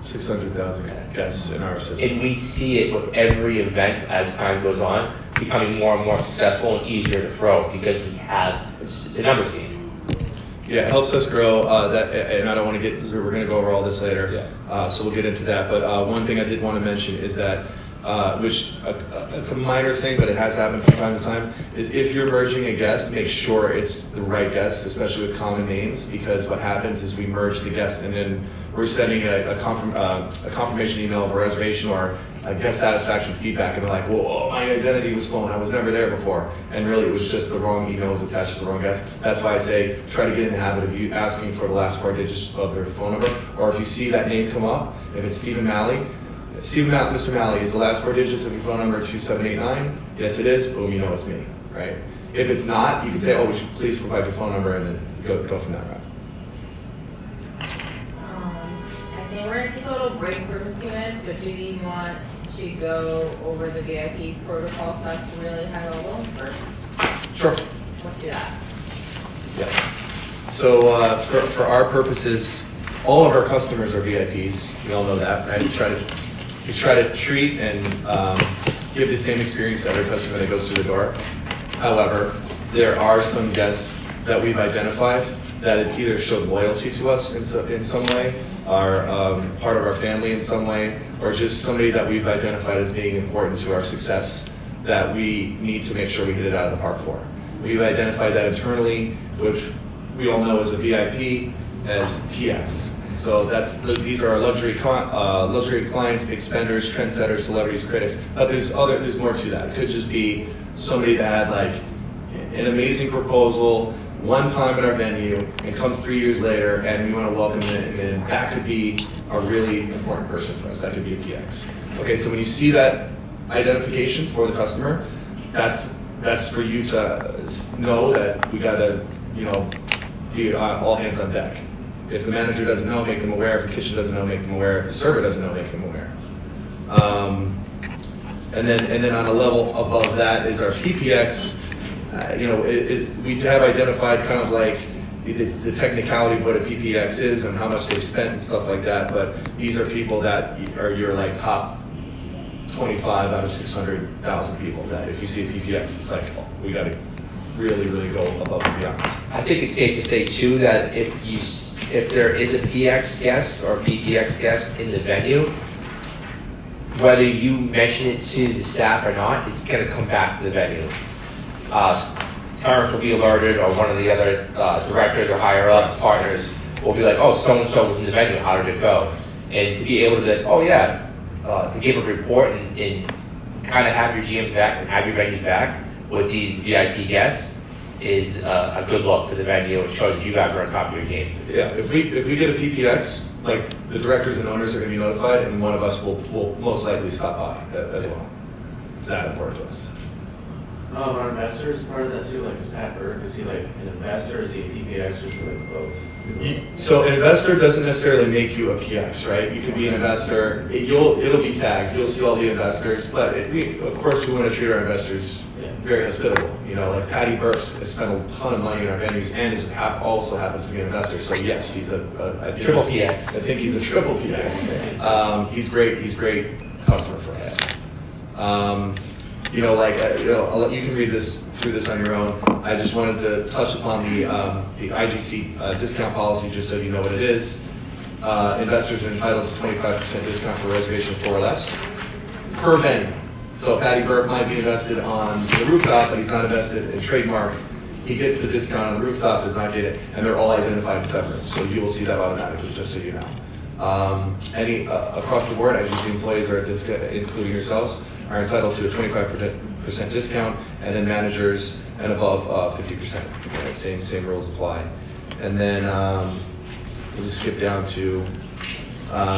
600,000 guests in our system. And we see it with every event as time goes on, becoming more and more successful and easier to throw because we have, it's a numbers game. Yeah, it helps us grow. And I don't want to we're going to go over all this later, so we'll get into that. But one thing I did want to mention is that, it's a minor thing, but it has happened from time to time, is if you're merging a guest, make sure it's the right guest, especially with common names, because what happens is we merge the guests and then we're sending a confirmation email of a reservation or a guest satisfaction feedback, and they're like, well, my identity was stolen, I was never there before, and really it was just the wrong emails attached to the wrong guest. That's why I say try to get in the habit of you asking for the last 4 digits of their phone number, or if you see that name come up, if it's Stephen Malley, Mr. Malley, is the last 4 digits of your phone number 2789? Yes, it is. Boom, you know it's me, right? If it's not, you can say, oh, would you please provide your phone number, and then go from that route. I think we're gonna take a little break for 15 minutes, but do you want to go over the VIP protocol stuff really high level first? Sure. Let's do that. Yeah. So for our purposes, all of our customers are VIPs. We all know that, right? We try to treat and give the same experience to every customer that goes through the door. However, there are some guests that we've identified that have either showed loyalty to us in some way, are part of our family in some way, or just somebody that we've identified as being important to our success that we need to make sure we hit it out of the park for. We've identified that internally, which we all know as a VIP, as PX. So these are our luxury clients, big spenders, trendsetters, celebrities, critics. But there's more to that. It could just be somebody that had like an amazing proposal one time in our venue and comes 3 years later, and we want to welcome them in. That could be a really important person for us. That could be a PX. Okay, so when you see that identification for the customer, that's for you to know that we got to, be all hands on deck. If the manager doesn't know, make them aware. If the kitchen doesn't know, make them aware. If the server doesn't know, make them aware. And then on a level above that is our PPX. We have identified kind of like the technicality of what a PPX is and how much they've spent and stuff like that. But these are people that are your like top 25 out of 600,000 people. That if you see a PPX, it's like, oh, we got to really go above and beyond. I think it's safe to say too that if there is a PX guest or PPX guest in the venue, whether you mention it to the staff or not, it's going to come back to the venue. Terrence will be alerted, or one of the other directors or higher up partners will be like, oh, so-and-so was in the venue, how did it go? And to be able to, oh yeah, to give a report and kind of have your GMs back and have your venues back with these VIP guests is a good look for the venue. It shows that you guys are on top of your game. Yeah, if we get a PPX, like the directors and owners are going to be notified, and one of us will most likely stop by as well. It's that important to us. Are investors part of that too? Like, is Pat Burke, is he like an investor, is he a PPX, or is he like both? So an investor doesn't necessarily make you a PX, right? You could be an investor, it'll be tagged, you'll see all the investors, but of course we want to treat our investors very hospitable. Like Patty Burke has spent a ton of money in our venues and also happens to be an investor. So yes, he's a triple PX. I think he's a triple PX. He's great customer for us. You can read through this on your own. I just wanted to touch upon the IGC discount policy, just so you know what it is. Investors are entitled to 25% discount for reservation 4 or less per venue. So Patty Burke might be invested on the rooftop, but he's not invested in trademark. He gets the discount on the rooftop, does not get it, and they're all identified separate. So you will see that automatically, just so you know. Across the board, IGC employees are including yourselves, are entitled to a 25% discount, and then managers and above 50%. Same rules apply. And then we'll just skip down to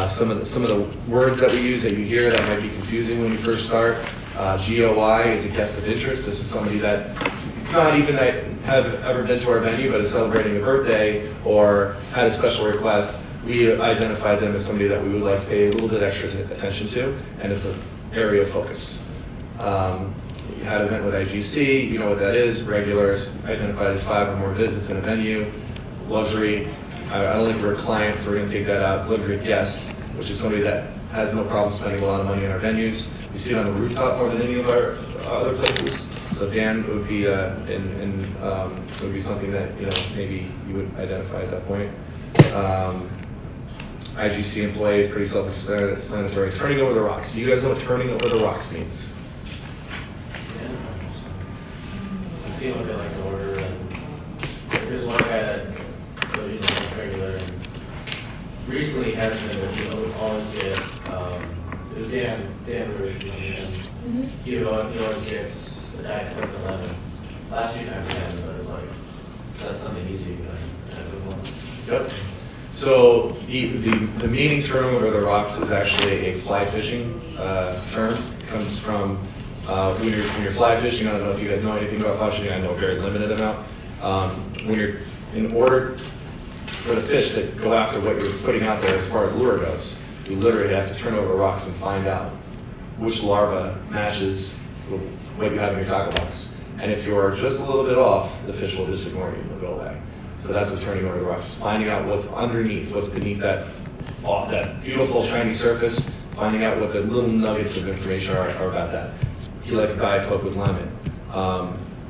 some of the words that we use that you hear that might be confusing when you first start. GOI is a guest of interest. This is somebody that not even have ever been to our venue but is celebrating a birthday or had a special request. We identified them as somebody that we would like to pay a little bit extra attention to, and it's an area of focus. You had an event with IGC, you know what that is. Regulars, identified as 5 or more visits in a venue. Luxury, I don't think we're clients, so we're going to take that out. Luxury guest, which is somebody that has no problem spending a lot of money in our venues. You see it on the rooftop more than any of our other places. So Dan would be would be something that maybe you would identify at that point. IGC employees, pretty self-explanatory. Turning over the rocks. You guys know what turning over the rocks means? You see them like the order, and there's one guy that he's a regular, and recently has been, but he would always get, it was Dan Rush, he always gets the Diet Coke 11. Last few times he hasn't, but it's like, that's something easy, Yep. So the meaning turning over the rocks is actually a fly fishing term. It comes from when you're fly fishing. I don't know if you guys know anything about fly fishing. I know a very limited amount. When you're in order for the fish to go after what you're putting out there as far as lure goes, you literally have to turn over rocks and find out which larva matches what you have in your tackle box. And if you're just a little bit off, the fish will just ignore you. They'll go away. So that's what turning over the rocks is, finding out what's underneath, what's beneath that beautiful shiny surface, finding out what the little nuggets of information are about that. He likes Diet Coke with lemon.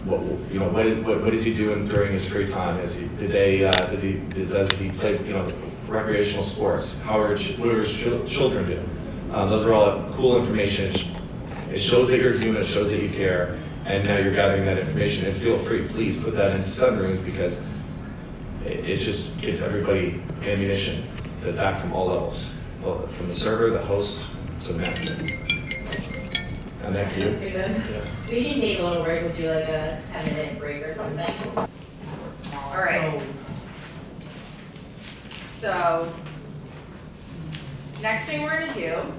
What is he doing during his free time? Does he play recreational sports? What do his children do? Those are all cool information. It shows that you're human. It shows that you care. And now you're gathering that information. And feel free, please put that into sunrooms, because it just gives everybody ammunition to attack from all levels. Well, from the server, the host, to the manager. And that cue. We can take a little break. We'll do like a 10-minute break or something. All right. So, next thing we're gonna do,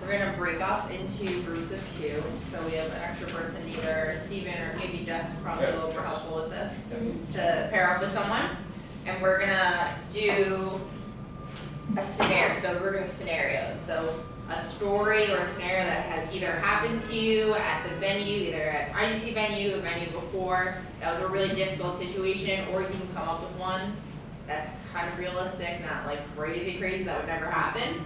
we're gonna break up into groups of 2. So we have an extra person, either Steven or maybe Jess, probably a little more helpful with this, to pair up with someone. And we're gonna do a scenario. So we're doing scenarios. So a story or a scenario that has either happened to you at the venue, either at IGC venue, a venue before, that was a really difficult situation, or you can come up with one that's kind of realistic, not like crazy, that would never happen.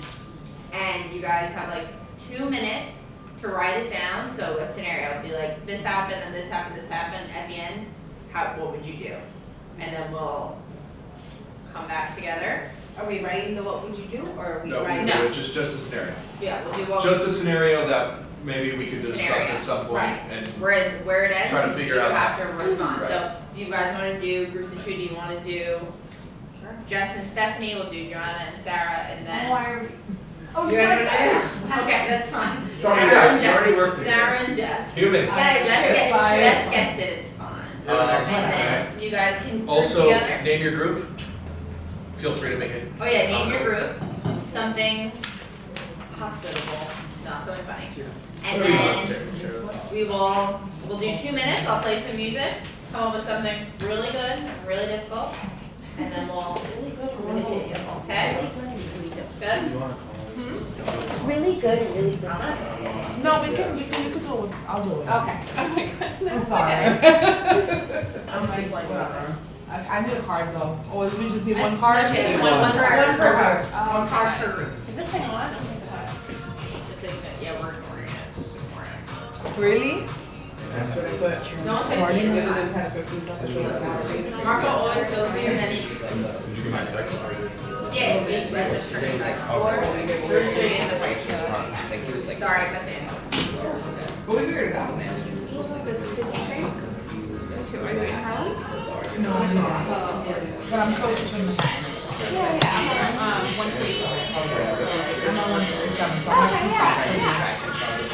And you guys have like 2 minutes to write it down. So a scenario would be like, this happened, and this happened, this happened. At the end, what would you do? And then we'll come back together. Are we writing the what would you do, or are we No, we writing? do it, just a scenario. Yeah, we'll do what. Just a scenario that maybe we could discuss Scenario, at some point right. and Where it ends, try to figure out you have to respond. Right. So do you guys want to do groups of 2? Do you want to do Jess and Stephanie? We'll do Joanna and Sarah, and then. Why are we? Oh, You guys right want to? Okay, that's fine. Sorry, Sarah guys, and you already Jess. worked together. Sarah and Jess. Human. Yeah, Jess gets it. It's fine. Uh, And then you guys can group Also, together. name your group. Feel free to make it. Oh yeah, name your group. Something hospitable, not something funny. And then we'll do 2 minutes. I'll play some music. Come up with something really good and really difficult, and then we'll really difficult. Okay? Good. Really good and really difficult. No, you can go with, I'll do it. Okay. Oh my goodness. I'm sorry. I'm like, whatever. I need a card though. Or we just need one card? Okay, one card. One per card. One card per group. Is this thing on? Oh my god. Just so you know, yeah, we're ignoring it. Just ignore it. Really? No one says you do this. Marco always shows me, and then he. Did you get my text? Yeah, we just turned it back. Or we're doing it in the right show. Sorry, but then. But we figured it out. No, I'm not. But I'm close to the Yeah. 132. I'm on 167, so I'm going to stop.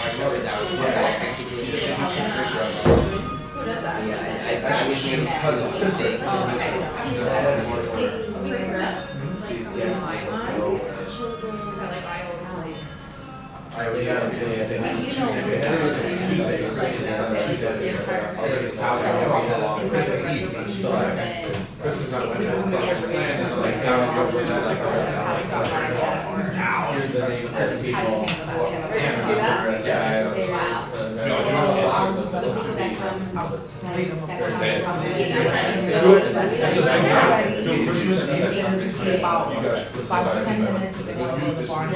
Who does that? Actually, she was cousin, sister. I always ask you, is it Tuesday? Christmas Eve, so Christmas on Wednesday. So like, here's the name of the people. About 10 minutes to go to the bar.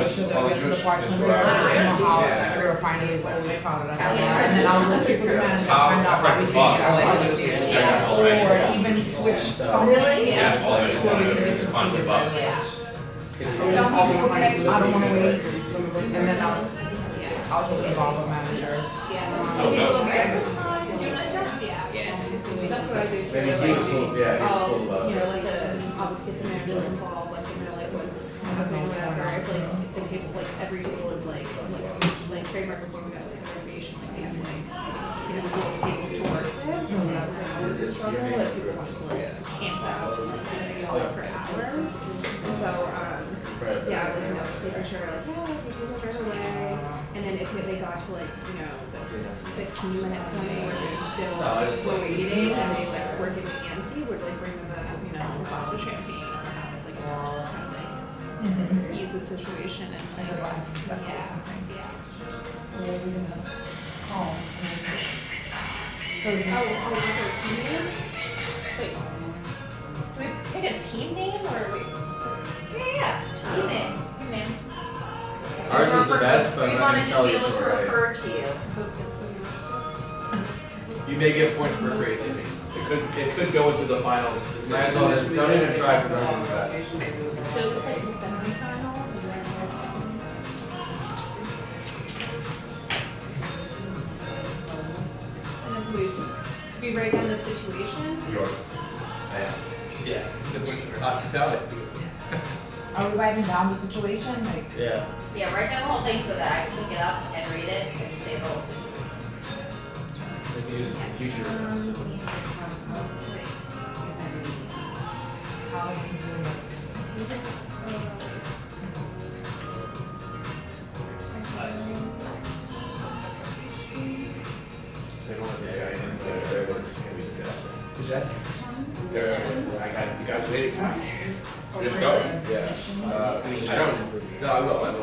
She'll get to the bartender. I know how your refinery is always crowded at that bar. And then I'll look at the manager, find out what we can do. Or even switch something. Yeah, To where we can get the seats. Some people are like, I don't want to wait. And then I'll just involve a manager. That's what I do too. Maybe he's cool, yeah, he's I'll, cool about you it. know, like I'll just get the managers involved, like, you know, like what's happening, whatever. If like the table, like every table is like trademark before we got like renovation, like they have like, you know, little tables to work with. So that was like always a struggle, like people want to like camp out and like kind of go out for hours. And so, yeah, like, you know, just making sure like, yeah, like the tables right away. And then if they got to like, you know, the 15-minute point where they're still waiting and they like were getting antsy, would like bring them a, you know, a glass of champagne or have us like, you know, just kind of like ease the situation and Like a glass of stuff or yeah, something. yeah. So we're gonna call. Oh, these are team names? Wait, do we pick a team name or wait? Yeah. Team name. Team name. Ours is the best, but We I'm want not to gonna just tell be you able to to write. refer to you. Hostess with hostess. You may get points for creativity. It could go into the final decision. Might as well just don't even try for the best. So it's like the semifinals, is that and then so we write down the situation. York. Yeah. Hospitality. Are we writing down the situation? Like, Yeah. Yeah, write down the whole thing so that I can pick it up and read it and say the whole situation. We can use it in future. events. how are you doing it? They don't let this guy in, but it's gonna be a disaster. Who's that? You guys waiting for us. Just go? Yeah. I don't, no, I will. I'll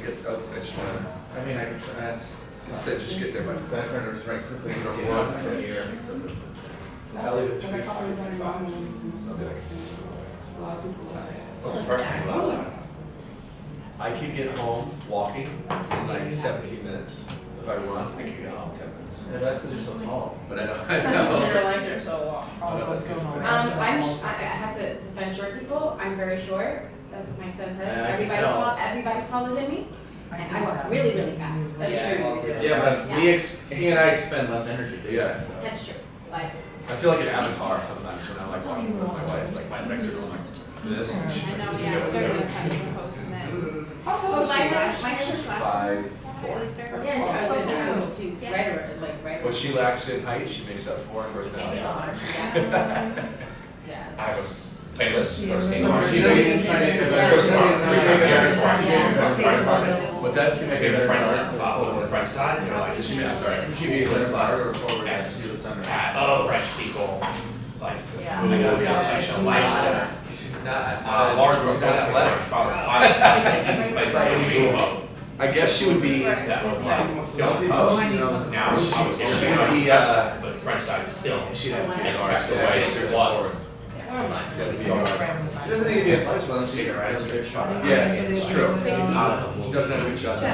get, I just wanna, I mean, I can try to ask. just get there by. That's right, just right quickly. From Just one get from it. here. I leave at 3:45. I'll be like, It's the first thing last time. I could get home walking in like 17 minutes. If I run, I could get home 10 minutes. Yeah, that's because you're so tall. But I know. Their legs are so long. I don't know if that's good for me. I have to defend short people. I'm very short. That's what my son says. Yeah, I can tell. Everybody's taller than me. And I walk really, really fast. That's Yeah. true. Yeah, but he and I expend less energy. Yeah. So. That's true. Like, I feel like an avatar sometimes when I'm like walking with my wife. Like my legs are going like this. And she's I know, like, yeah, "You started know, having a post and then. Oh, my hair's 5'4". Yeah, she's right around, like right. When she lacks in height, she makes up for it in personality. Yeah. I have a playlist or same. What's that? Should We make it have better. friends on the French side, you know, like. I'm sorry. You should be left side or forward next to the center. French people, like, Yeah. food, social life. She's not, Large, she's not athletic. I guess she would be, That was like, now, she would be, but the French side is still. she'd have to be And guard. the way it was. She has to be guard. She doesn't need to be athletic, but she has a good shot. Yeah, it's true. It's out of the She doesn't have a good shot. She's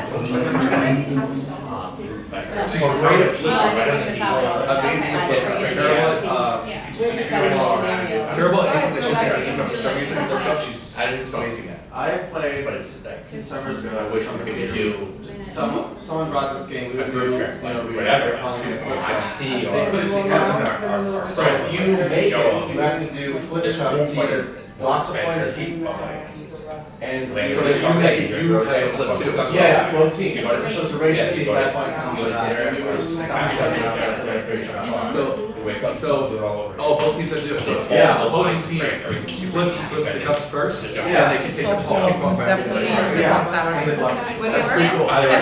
She's great at flipping. Oh, Amazing at flipping. Terrible at, We're just having a scenario. terrible at anything that she's got. But for some reason, flip up, she's amazing at. I played But it's like, two summers ago. I wish we could do Someone brought this game. We a would group do, trip, you know, like we whatever, were calling it flip. IGC They or. put it together. So if you make it, you have to do flip chop to either block the point or keep. And So if you make it, you have to flip too. yeah, both teams. So it's a race to see if that point comes or not. And we were Oh, both teams have to do it. So if Yeah. the opposing team flips the cups first, Yeah. then they can take the ball, kick off back. Definitely use this Yeah. on Saturday. Good luck. What do you That's work? pretty cool. Either way,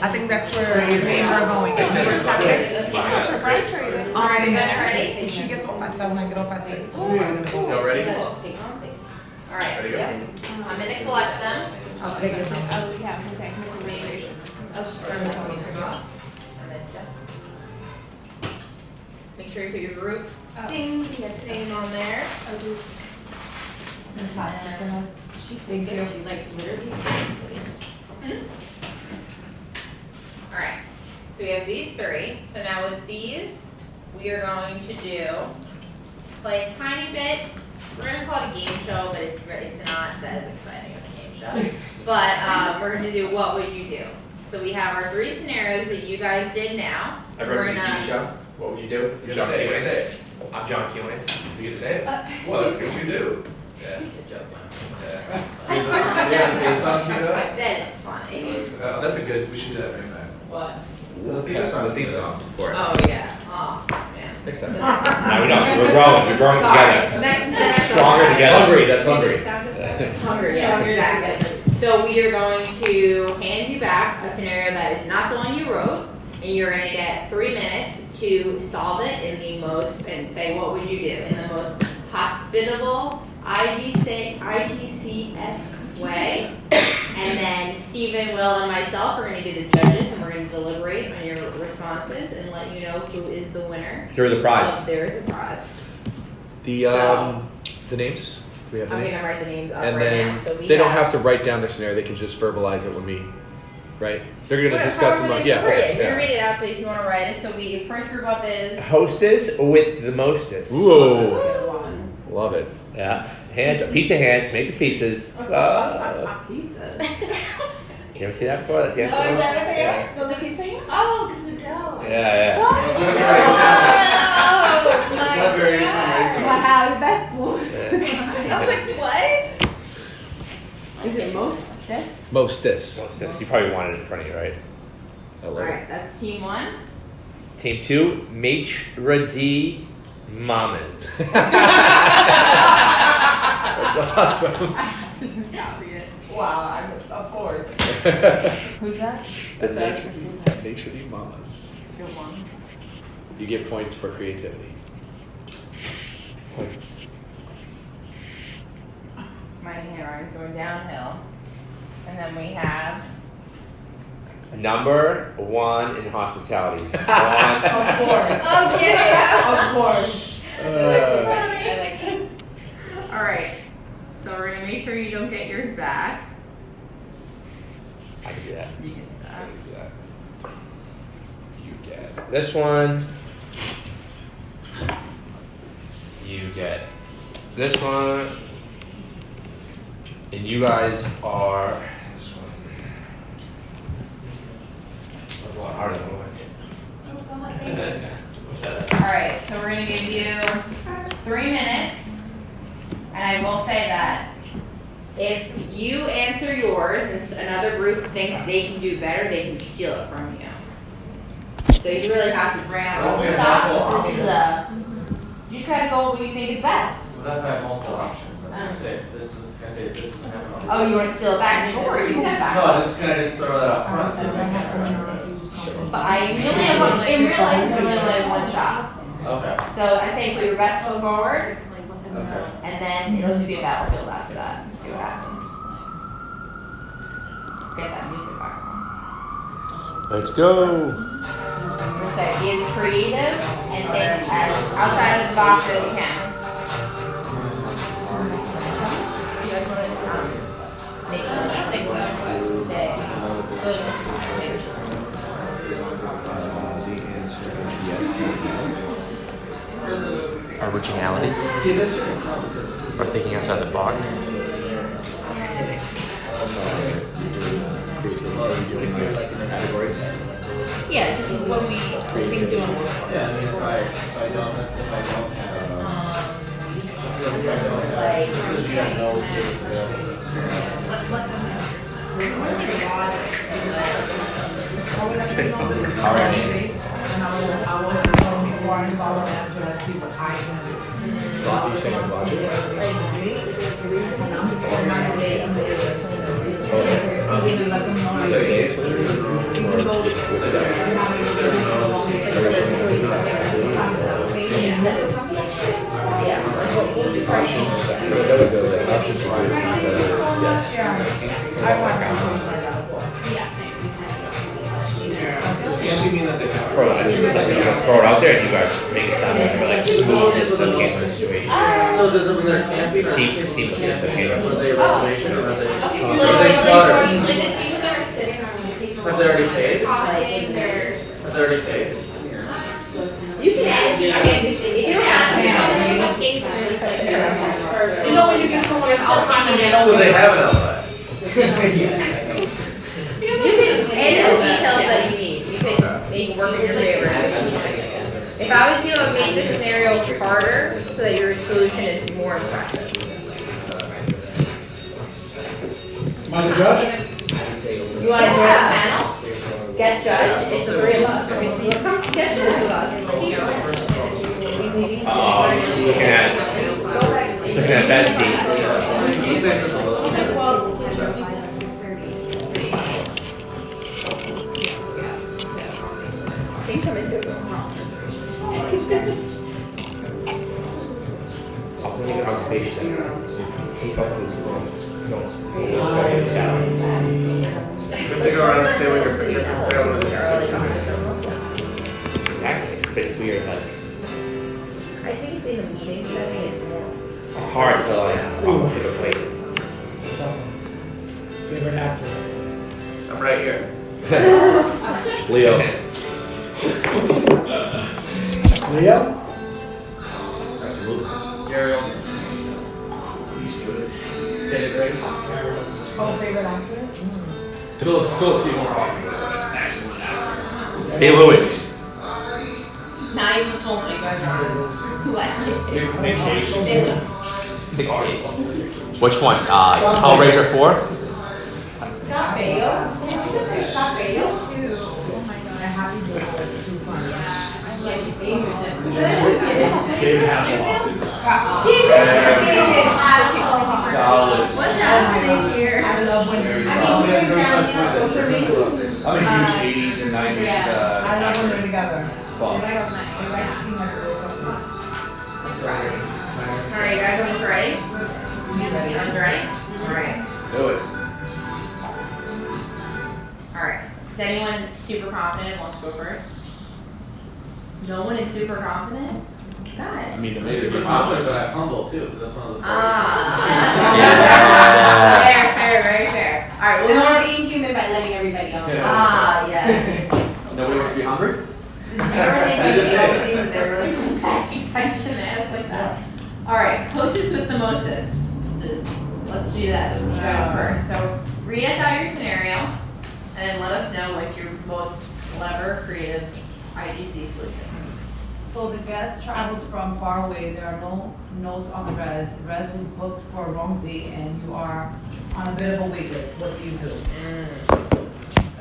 I think that's where me and her are going. It's Saturday. Alright, you guys ready? She gets off at 7, I get off at 6. Y'all ready? Alright, Ready to go? yep. I'm gonna collect them. I'll take this one. Oh, yeah, because I can make I'll just turn this one off. And then just. Make sure you put your group name on there. She's like literally. Alright, so we have these three. So now with these, we are going to play a tiny bit. We're gonna call it a game show, but it's not as exciting as a game show. But we're gonna do what would you do? So we have our 3 scenarios that you guys did now. Ever We're seen a gonna- TV show? What would you do? You're John gonna say it, you're gonna say Kewins. it. I'm John Kewins. You gonna say it? What would you do? Yeah. Good joke. Yeah, the song cue up. I bet it's funny. That's a good, we should do that next time. What? The theme song for it. Oh, yeah. Oh, man. Next time. No, we don't. We're growing Sorry. together. Next Stronger time. together. Hungry, that's hungry. sound effects. Hungry, yeah, exactly. So we are going to hand you back a scenario that is not the one you wrote, and you're going to get 3 minutes to solve it in the most, and say what would you do in the most hospitable IGC-esque way. And then Stephen, Will, and myself are going to be the judges, and we're going to deliberate on your responses and let you know who is the winner. Here are the prize. There is a prize. The So- the names. Do we have the I'm names? going to write the names up And right then now. So we they don't have to write down their scenario. They can just verbalize it when we, right? They're gonna discuss them. However they Yeah. can read it. Okay, You're gonna yeah. read it out, but if you want to write it, so we first group up is. Hostess with the mostest. Ooh, Good one. love it. Yeah. Pizza hands, make the pizzas. Pizzas. You ever see that before? That dance Oh, is song? that what they Yeah. are? Those are pizza hands? Oh, because the dough. Yeah, Oh, Is my that variation on God. race? Wow, that blows. yeah. I was like, what? Is it most this? Mostess. Mostest. You probably wanted it in front of you, right? I All love it. right, that's team 1. Team 2, Maitre d' Mamas. That's awesome. Wow, of course. Who's that? That's us. They should be mamas. Good one. You get points for creativity. Points. handwriting's going downhill. And then we have. Number 1 in hospitality. One. Of course. Okay. Of course. I like it. All right. So we're gonna make sure you don't get yours back. I can do that. You get I that. can do that. You get this one. You get this one. And you guys are. This one. That's a lot harder than what. All right. So we're gonna give you 3 minutes, and I will say that if you answer yours and another group thinks they can do better, they can steal it from you. So you really have to bring out all the stops. This is you just gotta go with what you think is best. What if I have multiple options? I'm gonna say if this is, can I say if this is an M? Oh, you want to steal it back? Sure, you can have back. No, can I just throw that up front so they can't remember? But in real life, you really only have 1 shot. Okay. So I say put your best foot forward, Okay. and then it'll just be a battlefield after that. See what happens. Get that music back on. Let's go. So be as creative and think as outside of the box as you can. So you guys want to make this like say. The answer is yes, not no. Originality, See, this should come because this is. or thinking outside the box. Doing like categories. Yeah, just what we things you want to work on. Yeah, I mean, if I don't, that's if I don't have. Like, This is you don't know what it is available. All right. You saying logic? Is that days when you're using or with options? That would go like options would be yes. Throw it, I just throw it out there and you guys make it sound like smooth as the case situation. So does it mean they're camping or Seamless, okay? okay. Are they a reservation or are they? Okay, Are so they like starters? the people that are sitting around the table. Have they already paid? Talking, they're. Have they already paid? you can ask me if you don't ask me. You know when you get someone else all time and they don't. So they have an outlet. You can add those details that you need. You can make it work in your favor. If I was you, I would make the scenario harder so that your solution is more impressive. Am I the judge? You want to join the panel? Guest judge. It's the 3 of us. Come guest judge with us. Looking at bestie. Can you come into it? I'll think of occupation. Take off food. Don't. If they go around and say when your picture can put out one of these. Exactly. It's weird. Like I think in a meeting setting, it's more. it's hard to like walk to the plate. It's a tough one. Favorite actor? I'm right here. Leo. Leo? Absolutely. Ariel. He's good. David Grace. Oh, favorite actor? Philip Seymour Hoffman was an excellent actor. Day Lewis. Not even full name, guys. Who I Nick Cage. It's hard. Which one? Hellraiser 4? Scott Baio. Did you just say Scott Baio? Oh my god, I have to do it. It's too funny. David Hasselhoff is Solid. What's happening here? I love when very I solid. mean, what's her name? I'm a huge 80s and 90s I love when they're together. buff. They like to seem like they're Alright, you guys almost ready? Everyone's ready? anyone super confident and wants to go first? No one is super confident? Guys. I mean, I'm maybe super be confident, but honest. I'm humble too, because that's one of the Fair, very fair. Alright, we'll We're go not on. being human by letting everybody else. Yes. Nobody wants to be hungry? Since you were saying these and they were like, just acting question and ask like that. Alright, closest with the mostest. Let's do that with you guys first. So read us out your scenario and let us know like your most clever, creative IGC solutions. So the guest traveled from far away. There are no notes on the res. Res was booked for a wrong date and you are on a bit of a wait list. What do you do?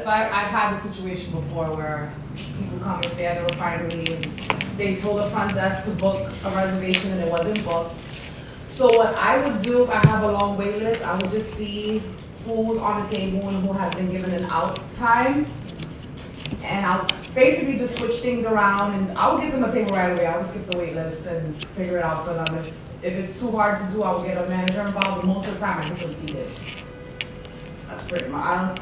So I've had a situation before where people come and stay at the refinery and they told the front desk to book a reservation and it wasn't booked. So what I would do if I have a long wait list, I would just see who's on the table and who has been given an out time. And I'll basically just switch things around and I'll give them a table right away. I would skip the wait list and figure it out for them. If it's too hard to do, I will get a manager involved, but most of the time I get them seated. That's pretty much,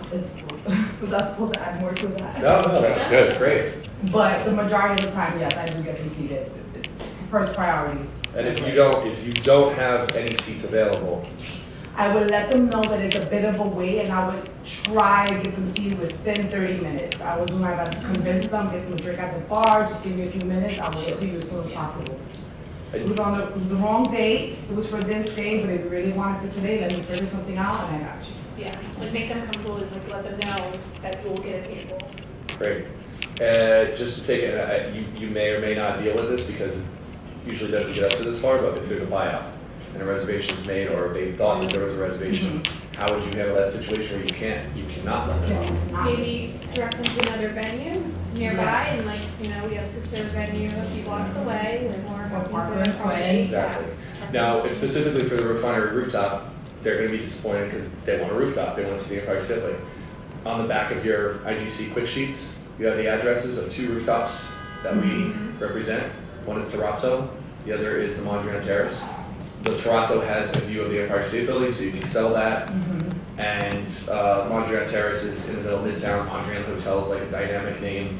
was I supposed to add more to that? No, that's good, great. But the majority of the time, yes, I do get them seated. It's first priority. And if you don't have any seats available, I would let them know that it's a bit of a wait and I would try to get them seated within 30 minutes. I would do my best to convince them, get them a drink at the bar, just give me a few minutes, I will get to you as soon as possible. It was the wrong date, it was for this day, but if you really want it for today, let me figure something out and I got you. Yeah, like make them comfortable with, like, let them know that you'll get a table. great. Just to take it, you may or may not deal with this because it usually doesn't get up to this far, but if there's a buyout and a reservation is made or they thought that there was a reservation, how would you handle that situation where you cannot let them know? Maybe direct them to another venue nearby, Yes. and like, you know, we have a sister venue a few blocks away, we're more Or open Parkland to Way. accommodate. Exactly. Now, it's specifically for the refinery rooftop, they're gonna be disappointed because they want a rooftop, they want to see the Empire State Building. On the back of your IGC quick sheets, you have the addresses of 2 rooftops that we represent. One is Terrazzo, the other is the Mondrian Terrace. The Terrazzo has a view of the Empire State Building, so you can sell that. And Mondrian Terrace is in the middle of Midtown. Mondrian Hotel is like a dynamic name,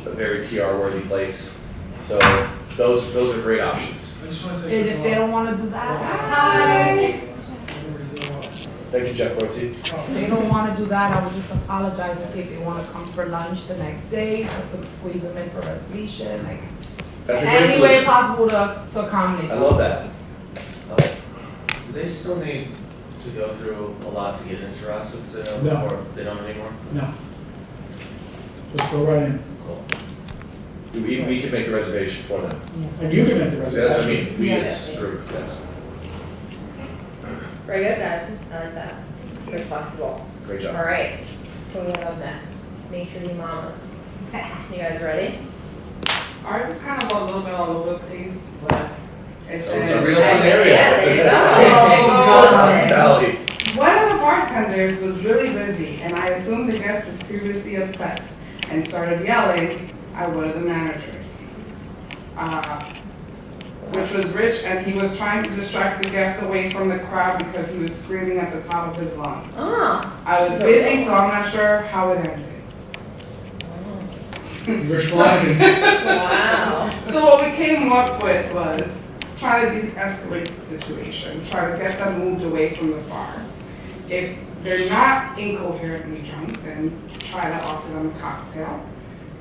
a very PR-worthy place. So those are great options. And if they don't want to do that, hi. Thank you, Jeff Brooksy. If they don't want to do that, I would just apologize and say if they want to come for lunch the next day, I could squeeze them in for reservation, like That's a great any way solution. possible to accommodate I them. love that. Do they still need to go through a lot to get into Terrazzo, because they don't, No. or they don't anymore? No. Just go right in. Cool. We can make the reservation for them. And you can make the That's what I reservation. mean, we Yeah. as a group, yes. Very good, guys. I like that. Very flexible. Great job. Alright, what do we have next? Make sure you mamas. You guys ready? Ours is kind of a little bit all over the place, but it's. So it's a real scenario. Yeah, there you So, Hospitality. one of the bartenders was really busy, and I assumed the guest was previously upset and started yelling at one of the managers, which was Rich, and he was trying to distract the guest away from the crowd because he was screaming at the top of his lungs. Oh. I was busy, so I'm not sure how it ended. You're sliding. Wow. So what we came up with was try to de-escalate the situation, try to get them moved away from the bar. If they're not incoherently drunk, then try to offer them a cocktail.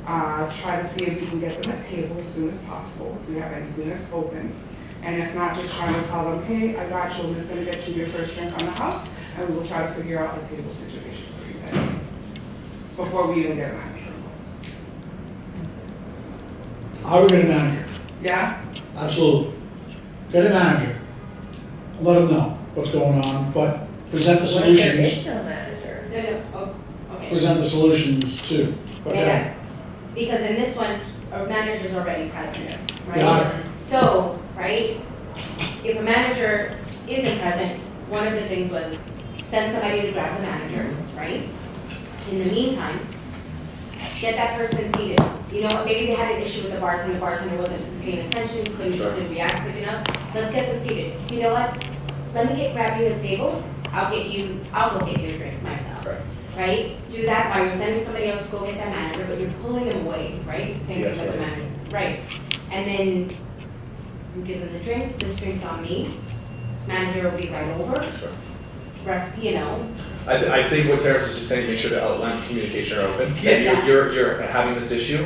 Try to see if we can get them a table as soon as possible, if we have anything that's open. And if not, just try to tell them, hey, I got you, I'm just gonna get you your first drink on the house, and we will try to figure out a table situation for you guys before we even get a manager. I would get a manager, Yeah? absolutely. Get a manager. Let them know what's going on, but present the What if there solutions. is no manager? No, oh, okay. Present the solutions too. But Yeah, because in this one, a manager's already present, Got right? it. So, right, if a manager isn't present, one of the things was send somebody to grab the manager, right? In the meantime, get that person seated. You know what, maybe they had an issue with the bartender wasn't paying attention, didn't react quick enough. Let's get them seated. You know what, let me grab you a table, I'll go get you a drink myself. Correct. right? Do that while you're sending somebody else to go get that manager, but you're pulling them away, right? Same Yes, thing with the right. manager, right? And then you give them the drink, this drink's on me, manager will be right over, Sure. rest, you know. I think what Terrence is just saying, make sure the lines of communication are open. That Yes. you're having this issue,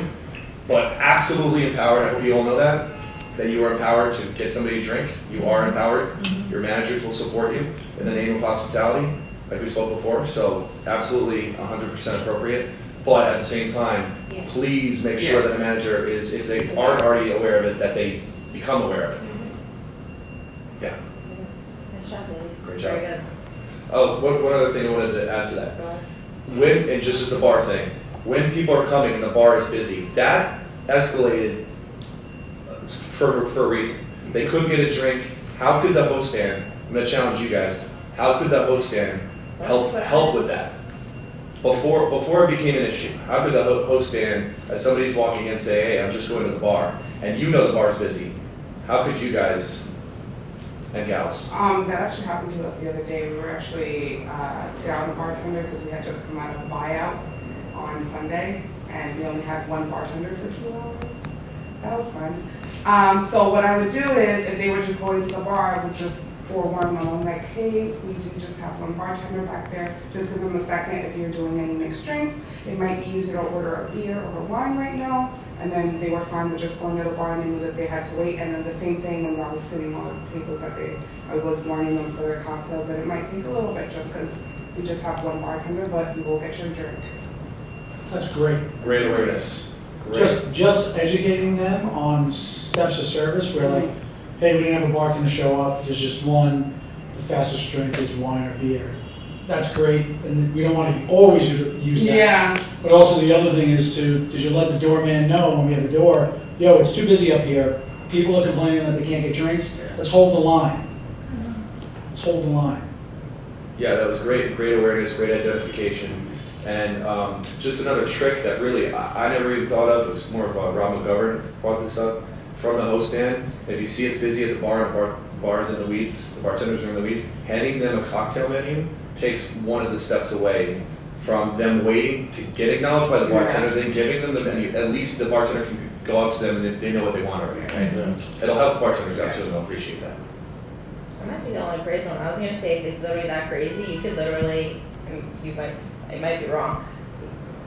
but absolutely empowered, I hope you all know that you are empowered to get somebody a drink. You are empowered. Your managers will support you in the name of hospitality, like we spoke before, so absolutely 100% appropriate. But at the same time, Yeah. please make sure Yes. that the manager is, if they aren't already aware of it, that they become aware of it. Yeah, Nice job, ladies. Great job. Very good. oh, one other thing I wanted to add to that. When, and just as a bar thing, when people are coming and the bar is busy, that escalated for a reason. They couldn't get a drink. How could the host stand, I'm gonna challenge you guys, how could the host stand help with that? Before it became an issue, how could the host stand as somebody's walking in and say, hey, I'm just going to the bar, and you know the bar's busy? How could you guys and gals? That actually happened to us the other day. We were actually down the bartender because we had just come out of a buyout on Sunday, and we only had one bartender for 2 hours. That was fun. So what I would do is, if they were just going to the bar, I would just forewarn them. I'm like, hey, we do just have one bartender back there. Just give them a second if you're doing any mixed drinks. It might be easier to order a beer or a wine right now. And then they were fine with just going to the bar and they knew that they had to wait. And then the same thing when I was sitting on the tables that I was warning them for their cocktails that it might take a little bit just because we just have one bartender, but you will get your drink. That's great. Great awareness. Great. Just educating them on steps of service where like, hey, we didn't have a bartender show up, there's just one, the fastest drink is wine or beer. That's great, and we don't want to always use that. Yeah. But also the other thing is did you let the doorman know when we have a door, yo, it's too busy up here, people are complaining that they can't get drinks, let's hold the line. Let's hold the line. Yeah, that was great awareness, great identification. And just another trick that really I never even thought of, was more of Rob McGovern brought this up from the host stand. If you see it's busy at the bar and bars in the weeds, the bartenders are in the weeds, handing them a cocktail menu takes one of the steps away from them waiting to get acknowledged by the bartender, then giving them the menu. At least the bartender can go up to them and they know what they want already, right? It'll help the bartenders out too, and they'll appreciate that. I might be the only crazy one. I was gonna say, if it's literally that crazy, you could literally, I mean, it might be wrong,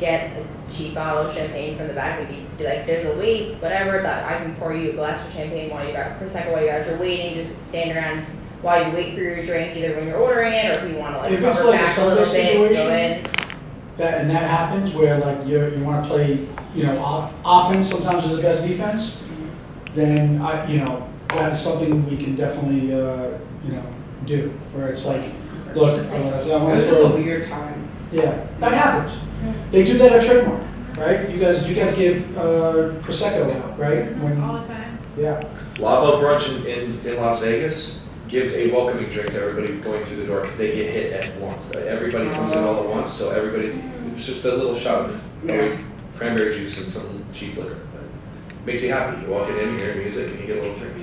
get a cheap bottle of champagne from the back and be like, there's a wait, whatever, that I can pour you a glass of champagne while you guys are waiting, just stand around while you wait for your drink, either when you're ordering it or if you wanna like If it's cover like a back a little Sunday bit, go situation, in. that happens where like you want to play, offense sometimes is the best defense, then that is something we can definitely do. Where it's like, look, I want to This is a throw. weird time. Yeah, that happens. They do that at Trademark, right? You guys give prosecco out, right? All the time. Yeah. Lava Brunch in Las Vegas gives a welcoming drink to everybody going through the door because they get hit at once. Everybody comes in all at once, so it's just a little shot of cranberry juice and some cheap liquor. But it makes you happy. You walk in, you hear music, and you get a little drink.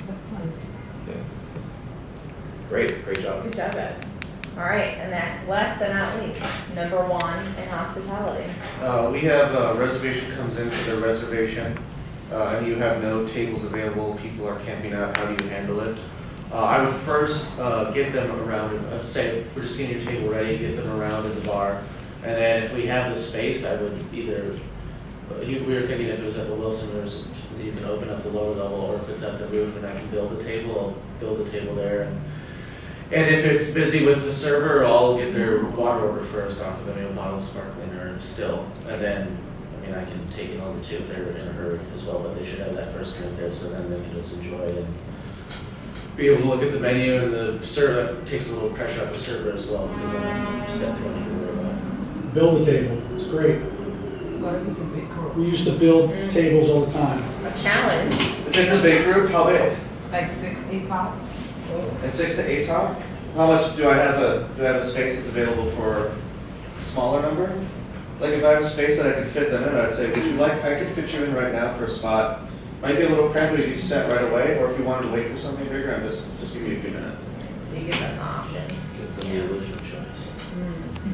That's nice. Yeah. Great job. Good job, guys. All right, and that's last but not least, number 1 in hospitality. We have a reservation comes in for their reservation, and you have no tables available, people are camping out, how do you handle it? I would first get them around, I'd say, we're just getting your table ready, get them around in the bar, and then if we have the space, I would either, we were thinking if it was at the Wilson, you can open up the lower level, or if it's at the roof and I can build a table, I'll build a table there. And if it's busy with the server, I'll get their water order first, offer them a bottle of sparkling or still, and then, I can take it over too if they're in a hurry as well, but they should have that first drink there, so then they can just enjoy it and be able to look at the menu and the server. That takes a little pressure off the server as well, because then that's a step they don't need to worry about. Build a table. It's great. We used to build tables all the time. A challenge. If it's a big group, how big? Like 6, 8 top. A 6 to 8 top? How much do I have a space that's available for a smaller number? Like if I have a space that I can fit them in, I'd say, I could fit you in right now for a spot. Might be a little cramped, but you can set right away, or if you wanted to wait for something bigger, just give me a few minutes. So you give them the option. Give them the illusion of choice.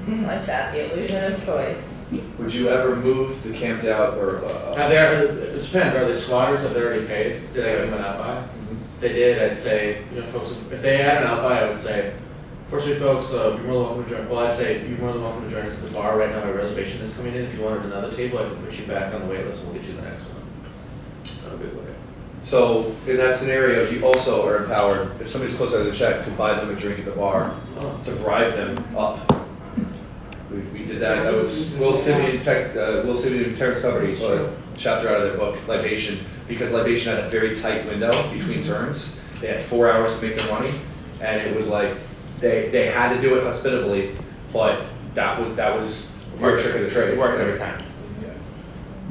I like that, the illusion of choice. Would you ever move the camped out or? It depends. Are they squatters? Have they already paid? Did I give them an outbuy? If they did, I'd say, folks, if they had an outbuy, I would say, fortunately, folks, you're more than welcome to join. Well, I'd say you're more than welcome to join us at the bar. Right now, my reservation is coming in. If you wanted another table, I could put you back on the wait list and we'll get you the next one. It's not a big way. So in that scenario, you also are empowered, if somebody's close out of the check, to buy them a drink at the bar, to bribe them up. We did that. That was Will Simeon and Terrence Tuberty put a chapter out of their book, Libation, because Libation had a very tight window between terms. They had 4 hours to make their money, and it was like they had to do it hospitably, but that was your trick of the trade. It worked every time.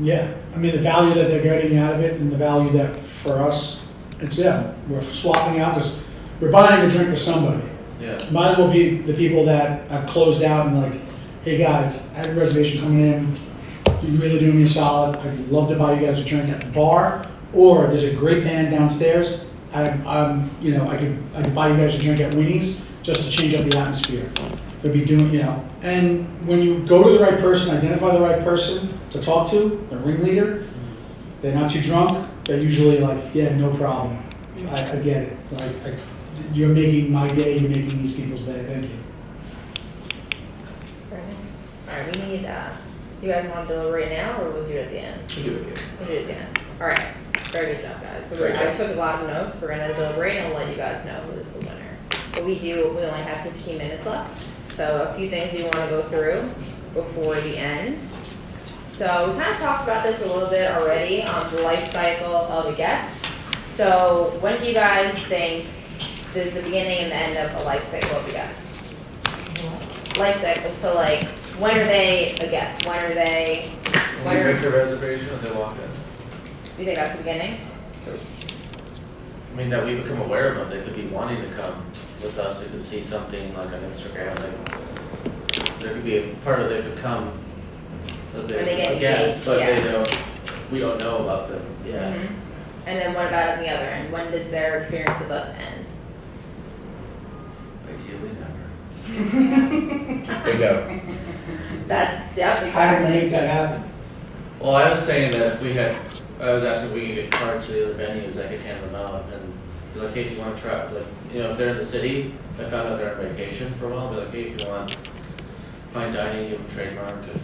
Yeah, I mean, the value that they're getting out of it and the value that for us, it's, we're swapping out because we're buying a drink for somebody. Yeah. Might as well be the people that have closed out and like, hey guys, I have a reservation coming in. You really doing me a solid. I'd love to buy you guys a drink at the bar, or there's a great band downstairs. I could buy you guys a drink at Winnie's just to change up the atmosphere. They'll be doing, and when you go to the right person, identify the right person to talk to, the ringleader, they're not too drunk, they're usually like, yeah, no problem. I get it. You're making my day, you're making these people's day. Thank you. Very nice. All right, we need, you guys want to deliberate now, or we'll do it at the end? We'll do it again. We'll do it at the end. All right, very good job, guys. So Great I job. took a lot of notes. We're gonna deliberate and we'll let you guys know who is the winner. But we only have 15 minutes left. So a few things we want to go through before the end. So we kind of talked about this a little bit already, the life cycle of a guest. So when do you guys think is the beginning and the end of a life cycle of a guest? Life cycle, so like, when are they a guest? When they make a reservation or they walk in? You think that's the beginning? I mean, that we become aware of them. They could be wanting to come with us. They could see something like on Instagram. There could be a part of they become a guest, but we don't know about them. Yeah. Mm-hmm. And then what about at the other end? When does their experience with us end? Ideally never. Bingo. That's, yep, exactly. How do we make that happen? Well, I was saying that I was asking if we could get cards for the other venues, I could hand them out and be like, hey, if you want to try, if they're in the city, I found out they're on vacation for a while, be like, hey, if you want fine dining, give them trademark, if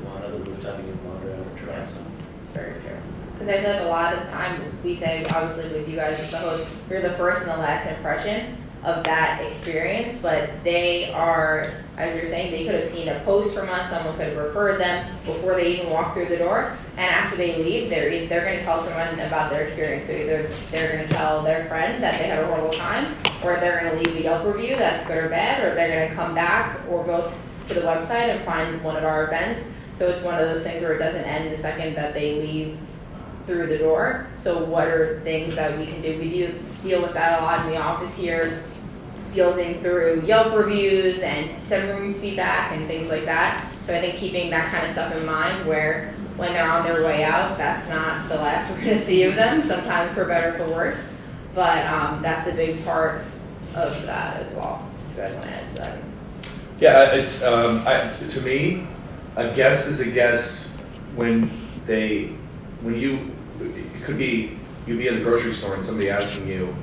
you want other rooftop, you give them order out or try some. It's very true. Because I feel like a lot of the time, we say, obviously with you guys as the host, you're the first and the last impression of that experience, but they are, as you're saying, they could have seen a post from us, someone could have referred them before they even walk through the door, and after they leave, they're going to tell someone about their experience. So either they're going to tell their friend that they had a horrible time, or they're going to leave a Yelp review that's good or bad, or they're going to come back or go to the website and find one of our events. So it's one of those things where it doesn't end the second that they leave through the door. So what are things that we can do? We do deal with that a lot in the office here, fielding through Yelp reviews and some rooms feedback and things like that. So I think keeping that kind of stuff in mind, where when they're on their way out, that's not the last we're going to see of them, sometimes for better or for worse. But that's a big part of that as well. If you guys want to add to that? Yeah, it's to me, a guest is a guest when you could be you'd be at the grocery store and somebody asking you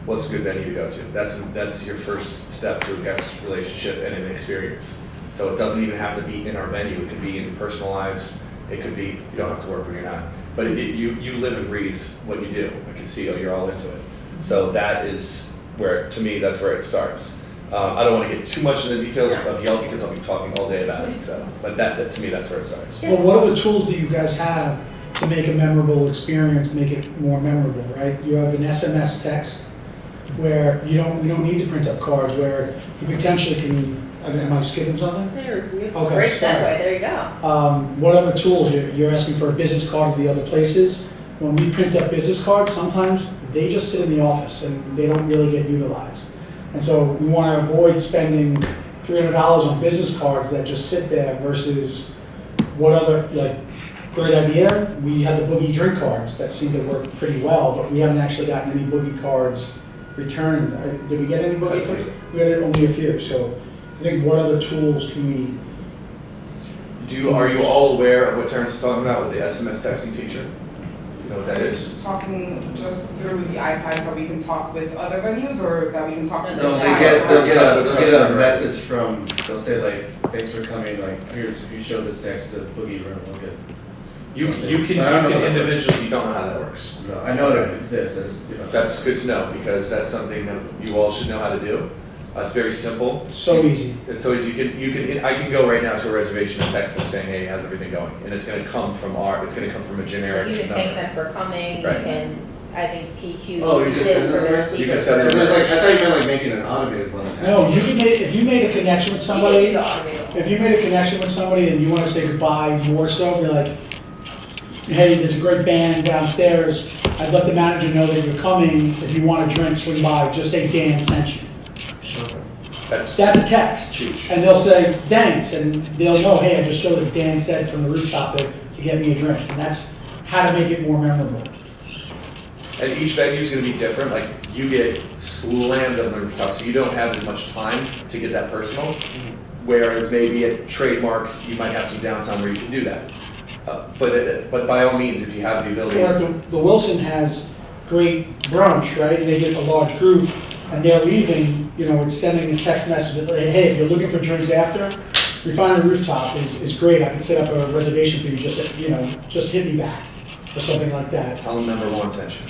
what's a good venue to go to. That's your first step to a guest relationship and an experience. So it doesn't even have to be in our venue. It could be in personal lives. It could be, you don't have to work when you're not. But you live and breathe what you do. I can see, you're all into it. So that is where, to me, that's where it starts. I don't want to get too much into the details of Yelp because I'll be talking all day about it. So, but that to me, that's where it starts. Well, what other tools do you guys have to make a memorable experience, make it more memorable, right? You have an SMS text where we don't need to print up cards, where you potentially can, am I skipping something? Okay, Okay, great sorry. segue, there you go. What other tools? You're asking for a business card at the other places. When we print up business cards, sometimes they just sit in the office and they don't really get utilized. And so we want to avoid spending $300 on business cards that just sit there versus what other, great idea. We have the Boogie drink cards that seem to work pretty well, but we haven't actually gotten any Boogie cards return. Did we get any booking foot? We got only a few, so I think what other tools can we? Are you all aware of what Terrence is talking about with the SMS texting feature? You know what that is? Talking just through the iPad so we can talk with other venues, or that we can talk with No, this they'll get a Right. message from, they'll say like, thanks for coming, like, here's, if you show this text to Boogie Room, we'll get. You can I don't know that individually, you don't know how that works. No, I know it exists, I just, you know. That's good to know, because that's something that you all should know how to do. It's very simple. So easy. It's so easy. I can go right now to a reservation and text them saying, hey, how's everything going? And it's gonna come from a generic You can number. thank them for coming, you Right. can, I think PQ. Oh, you just did send for them their a secret You can send them a service. I thought you meant like making an automated one. No, you can make, if you made a connection with You can somebody, do the automated one. if you made a connection with somebody and you want to say goodbye more so, be like, hey, there's a great band downstairs. I'd let the manager know that you're coming. If you want a drink, swing by. Just say Dan sent you. That's That's a text. huge. And they'll say, thanks, and they'll know, hey, I just saw this Dan said from the rooftop to get me a drink. And that's how to make it more memorable. And each venue is going to be different. Like you get slammed on the rooftop, so you don't have as much time to get that personal. Whereas maybe at Trademark, you might have some downtime where you can do that. But by all means, if you have the ability. Or the Wilson has great brunch, right? And they get a large group, and they're leaving, you know, it's sending a text message that, hey, if you're looking for drinks after, Refinery Rooftop is great. I can set up a reservation for you, just hit me back, or something like that. Tell them number one sent you.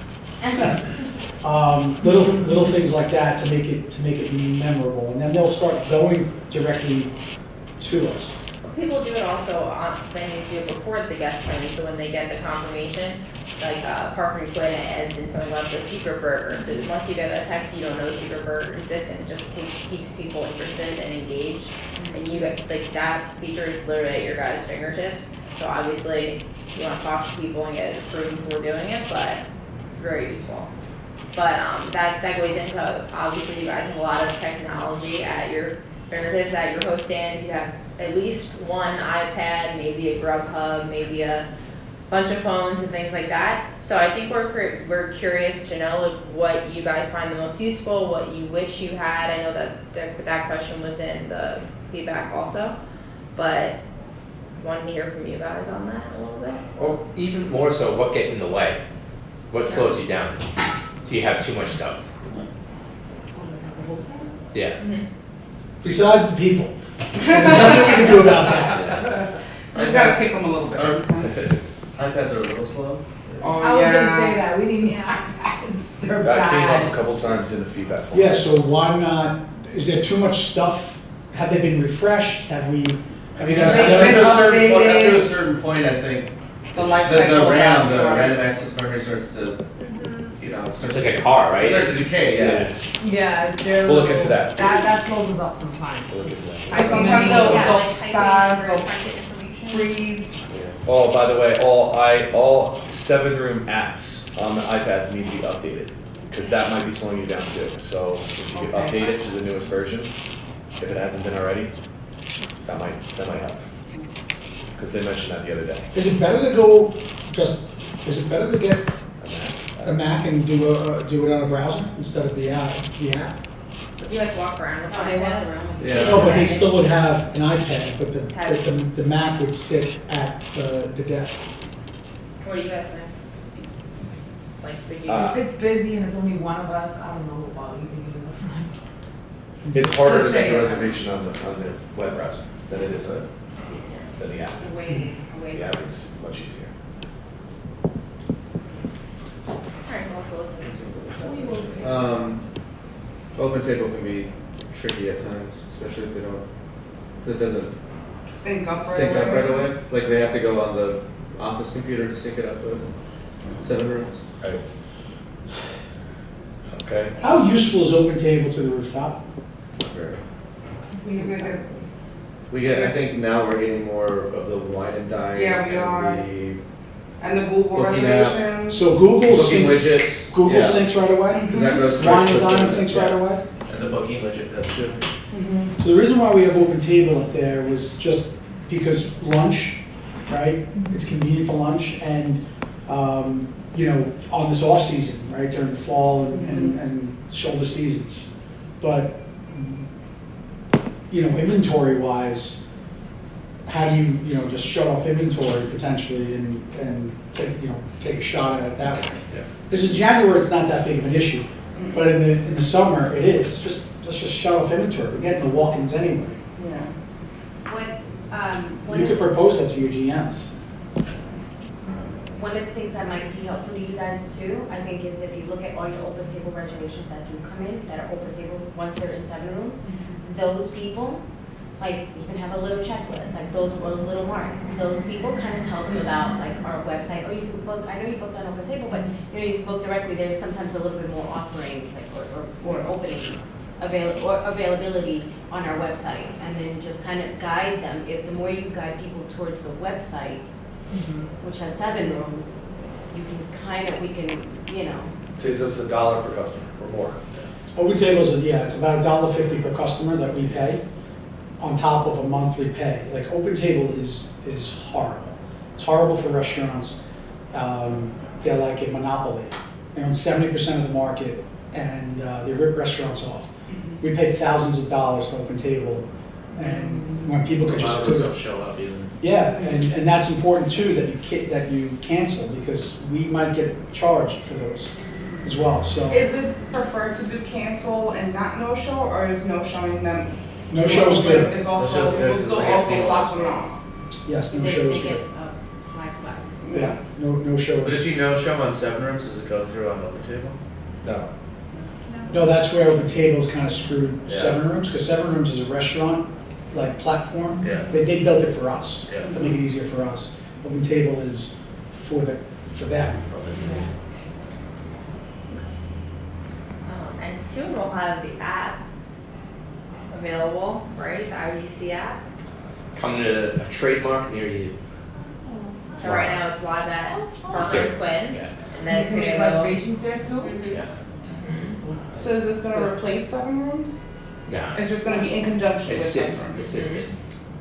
Little things like that to make it memorable, and then they'll start going directly to us. People do it also on venues do it before the guest venue, so when they get the confirmation, like Park and Quinn adds in something about the secret burger. So unless you get a text, you don't know the secret burger exists, and it just keeps people interested and engaged. And you get like that feature is literally at your guys' fingertips. So obviously you want to talk to people and get it approved before doing it, but it's very useful. But that segues into obviously you guys have a lot of technology at your fingertips at your host stands. You have at least one iPad, maybe a Grubhub, maybe a bunch of phones and things like that. So I think we're curious to know like, what you guys find the most useful, what you wish you had. I know that question was in the feedback also, but wanted to hear from you guys on that a little bit. Or even more so, what gets in the way? What slows you down? Do you have too much stuff? Yeah. Mm-hmm. Besides the people. There's nothing we can do about that. I just gotta kick them a little bit sometimes. iPads are a little slow. Oh, I was gonna yeah. say that, we didn't have, they're That came up a bad. couple times in the feedback form. Yeah, so why not, is there too much stuff? Have they been refreshed? Have you After guys? Updated. a certain point, I think The life the cycle of RAM, the products. random access memory starts to, you know, It's like a car, right? starts to decay. Yeah. Yeah, they're. We'll look into that. That slows us up sometimes. We'll look into that. But sometimes they'll like spaz, typing or they'll typing information. freeze. Oh, by the way, all 7-room apps on the iPads need to be updated, because that might be slowing you down too. So if you could Okay. update it to the newest version, if it hasn't been already, that might help. Because they mentioned that the other day. Is it better to get a Mac and do it on a browser instead of the app? You guys walk around with Oh, they walk iPads? around. Yeah. No, but they still would have an iPad, but the Mac would sit at the desk. What do you guys think? Like, would you? If it's busy and there's only one of us, I don't know about you being in the front. It's harder to Just make a say- reservation on the web browser than it is than the app. Way. The app is much easier. Alright, so I'll have to look into it. Open table can be tricky at times, especially if it doesn't Sync up right sync up away. right away. Like they have to go on the office computer to sync it up with 7 rooms. Right. Okay. How useful is Open Table to the rooftop? Very. We We get. I think now we're getting more of the wine and dine. Yeah, we and are. The And the Google Looking at- reservations. So Google booking syncs, widget. Google yeah. syncs right away? Because that goes straight Wine to and the Dine system, syncs yeah. right away? And the booking widget does too. So the reason why we have Open Table up there was just because lunch, right? It's convenient for lunch and, you know, on this off season, right, during the fall and shoulder seasons. But, inventory wise, how do you, just shut off inventory potentially and take a shot at it that way? Yeah. Because in January, it's not that big of an issue, but in the summer, it is. Let's just shut off inventory. We're getting the walk-ins anyway. You could propose that to your GMs. One of the things that might be helpful to you guys too, I think, is if you look at all your open table reservations that do come in, that are open table, once they're in 7 rooms, those people, like, you can have a little checklist, like those, or a little mark. Those people kind of tell them about, like, our website, or you can book, I know you booked on open table, but, you can book directly. There's sometimes a little bit more offerings, like, or openings, or availability on our website, and then just kind of guide them. If the more you guide people towards the website, which has 7 rooms, we can, Saves us $1 per customer or more. Open tables, it's about $1.50 per customer that we pay on top of a monthly pay. Like, open table is horrible. It's horrible for restaurants. They're like a monopoly. They own 70% of the market, and they rip restaurants off. We pay thousands of dollars to open table, and when people could just don't show up even. Yeah, and that's important too, that you cancel, because we might get charged for those as well. So Is it preferred to do cancel and not no-show, or is no-showing them? No-show is good. Is also, we'll still also block them off. Yes, no show is good. Yeah, no show But if is. you no-show on 7 rooms, does it go through on open table? No. No, that's where open tables kind of screwed Yeah. 7 rooms, because 7 rooms is a restaurant like platform. Yeah. They built it for us, Yeah. to make it easier for us. Open table is for them. And soon we'll have the app available, right? The IGC app. Coming to a trademark near you. So right now it's live at Parker Sure. and Quinn, Yeah. and then it's You can gonna make go. reservations there too? Yeah. So is this gonna replace 7 rooms? Yeah. It's just gonna be in conjunction with 7 rooms? Assisted.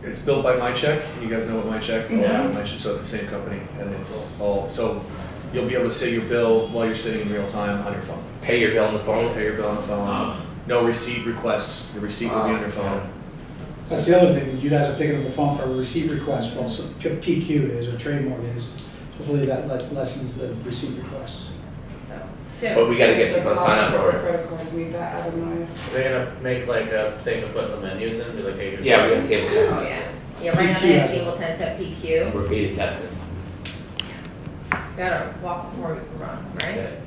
It's built by MyCheck. You guys know what MyCheck? Yeah. MyCheck, so it's the same company, and it's all, so you'll be able to say your bill while you're sitting in real time on your phone. Pay your bill on the phone. Pay your bill on the phone. No receipt requests. The receipt will be on your phone. That's the other thing, you guys are picking up the phone for a receipt request, well, so PQ is, or trademark is. Hopefully that lessens the receipt requests. So But soon. we gotta get people to sign up for it. Credit cards need that itemized. They're gonna make like a thing to put the menus in, be like, hey, here's. Yeah, we have table Oh, tents. yeah. Yeah, right now PQ they have has it. table tents at PQ. We're beta testing. Gotta walk before we can run, That's right? it.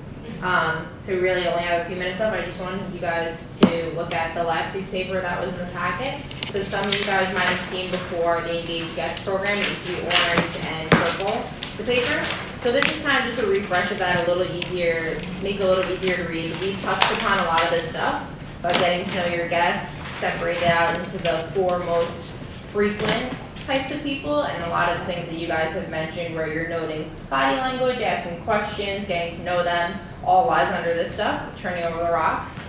So we really only have a few minutes left. I just wanted you guys to look at the last piece of paper that was in the packet. So some of you guys might have seen before the engaged guest program. It used to be orange and purple, the paper. So this is kind of just a refresh of that, a little easier, make it a little easier to read. We touched upon a lot of this stuff, but getting to know your guests, separate it out into the 4 most frequent types of people, and a lot of the things that you guys have mentioned where you're noting body language, asking questions, getting to know them, all lies under this stuff, turning over the rocks.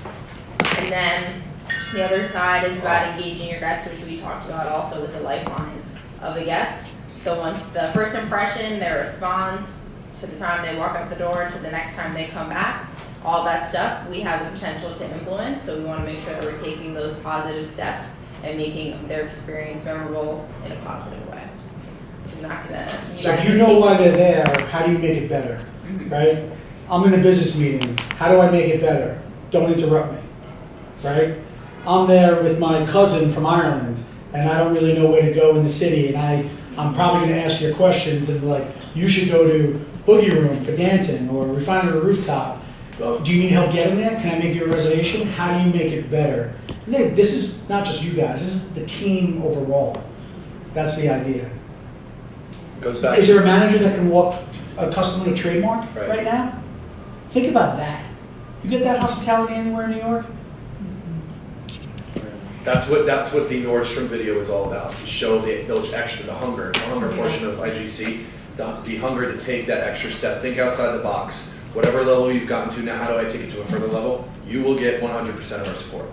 And then the other side is about engaging your guests, which we talked about also with the lifeline of a guest. So once the first impression, their response, to the time they walk out the door, to the next time they come back, all that stuff, we have the potential to influence, so we want to make sure that we're taking those positive steps and making their experience memorable in a positive way. So I'm not gonna. So guys if you can know take why this- they're there, how do you make it better, right? I'm in a business meeting, how do I make it better? Don't interrupt me, right? I'm there with my cousin from Ireland, and I don't really know where to go in the city, and I'm probably gonna ask you questions, and like, you should go to Boogie Room for dancing, or Refinery Rooftop. Oh, do you need help getting there? Can I make you a reservation? How do you make it better? And this is not just you guys, this is the team overall. That's the idea. Goes back. Is there a manager that can walk a customer to trademark Right. right now? Think about that. You get that hospitality anywhere in New York? That's what the Nordstrom video is all about. To show those extra, the hunger portion of IGC, the hunger to take that extra step. Think outside the box. Whatever level you've gotten to now, how do I take it to a further level? You will get 100% of our support.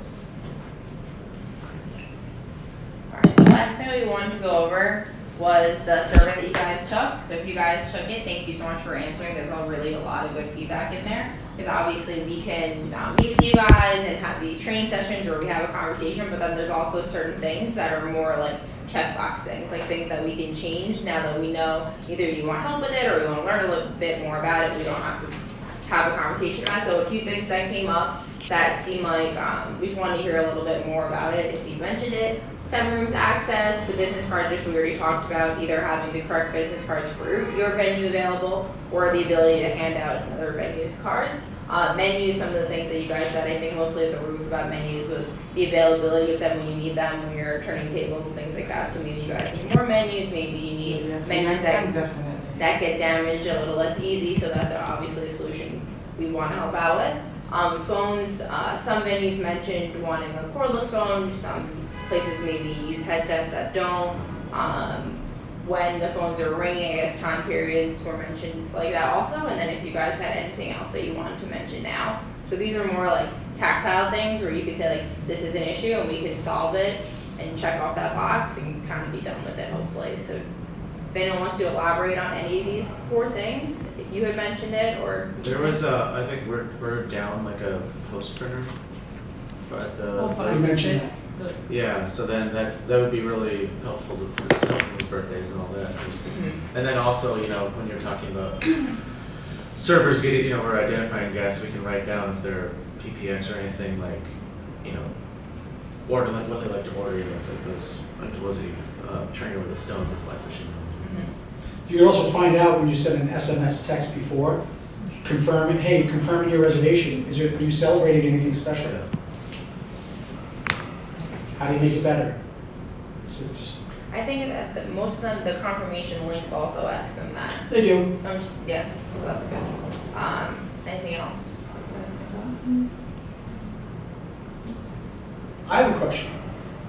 Alright, the last thing we wanted to go over was the survey that you guys took. So if you guys took it, thank you so much for answering. There's really a lot of good feedback in there. Because obviously we can meet with you guys and have these training sessions where we have a conversation, but then there's also certain things that are more like checkbox things, like things that we can change now that we know either you want help with it or you want to learn a little bit more about it. We don't have to have a conversation about it. So a few things that came up that seemed like we just wanted to hear a little bit more about it if you mentioned it. 7 rooms access, the business cards, which we already talked about, either having the correct business cards for your venue available or the ability to hand out another venue's cards. Menus, some of the things that you guys said, I think mostly at the roof about menus was the availability of them when you need them, when you're turning tables and things like that. So maybe you guys need more menus, maybe you need menus that get damaged a little less easy, so that's obviously a solution we want to help out with. Phones, some venues mentioned wanting a cordless phone, some places maybe use headsets that don't. When the phones are ringing, I guess time periods were mentioned like that also. And then if you guys had anything else that you wanted to mention now. So these are more like tactile things where you could say like, this is an issue and we can solve it and check off that box and kind of be done with it hopefully. So if anyone wants to elaborate on any of these 4 things, if you had mentioned it or. There was I think we're down like a post printer at the. You mentioned that. Yeah, so then that would be really helpful for company's birthdays and all that. And then also, you know, when you're talking about servers getting, you know, we're identifying guests, we can write down if they're PPX or anything like, you know, order like what they like to order, you know, if it was training with the stones with flight machine. You can also find out when you send an SMS text before, confirming your reservation. Are you celebrating anything special? Yeah. How do you make it better? So just I think that most of them, the confirmation links also ask them that. they do. Yeah, so that's good. Anything else? I have a question.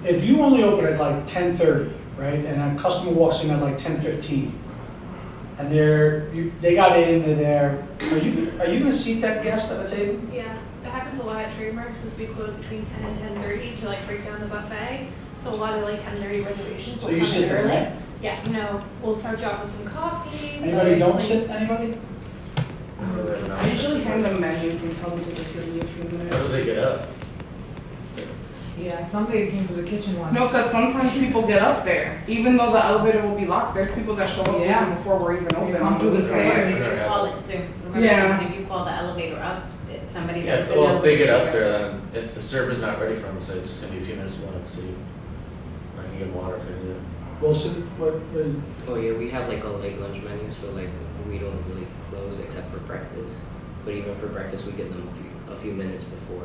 If you only open at like 10:30, right, and a customer walks in at like 10:15, and they got in, they're there, are you going to seat that guest at a table? Yeah, that happens a lot at Trademark since we close between 10 and 10:30 to like break down the buffet. So a lot of like 10:30 reservations will So you come sit in there, early. right? Yeah, you know, we'll start you off with some coffee. Anybody don't like- sit? Anybody? I usually hand them menus and tell them to just give me a few minutes. How do they get up? Yeah, somebody came to the kitchen once. No, because sometimes people get up there. Even though the elevator will be locked, there's people that show up Yeah. even before we're even open. come through the stairs. You call it too. Remember, Yeah. if you call the elevator up, it's somebody Yeah, that's. well, if they get up there, then if the server's not ready for them, so it's just gonna be a few minutes going to see. I can get water if they need it. Wilson, what? Oh yeah, we have like a late lunch menu, so like we don't really close except for breakfast. But even for breakfast, we give them a few minutes before,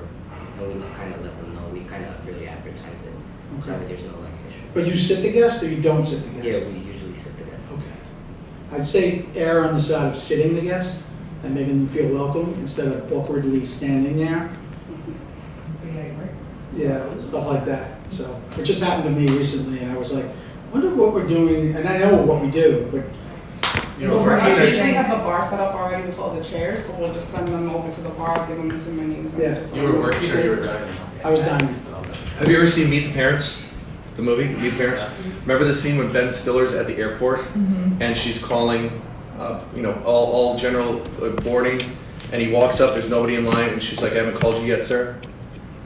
and we kind of let them know. We kind of really advertise it. Okay. That way there's no like issue. But you sit the guest or you don't sit the Yeah, guest? we usually sit the guests. Okay. I'd say err on the side of sitting the guest and making them feel welcome instead of awkwardly standing there. Yeah, stuff like that. So it just happened to me recently, and I was like, I wonder what we're doing. And I know what we do, but You know, Well, for us, we either- usually have the bar set up already with all the chairs, so we'll just send them over to the bar, give them some menus. And Yeah. just You were working or you were dining? I was dining. Have you ever seen Meet the Parents? The movie, Meet the Parents? Remember the scene when Ben Stiller's at the airport and she's calling, all general boarding, and he walks up, there's nobody in line, and she's like, I haven't called you yet, sir.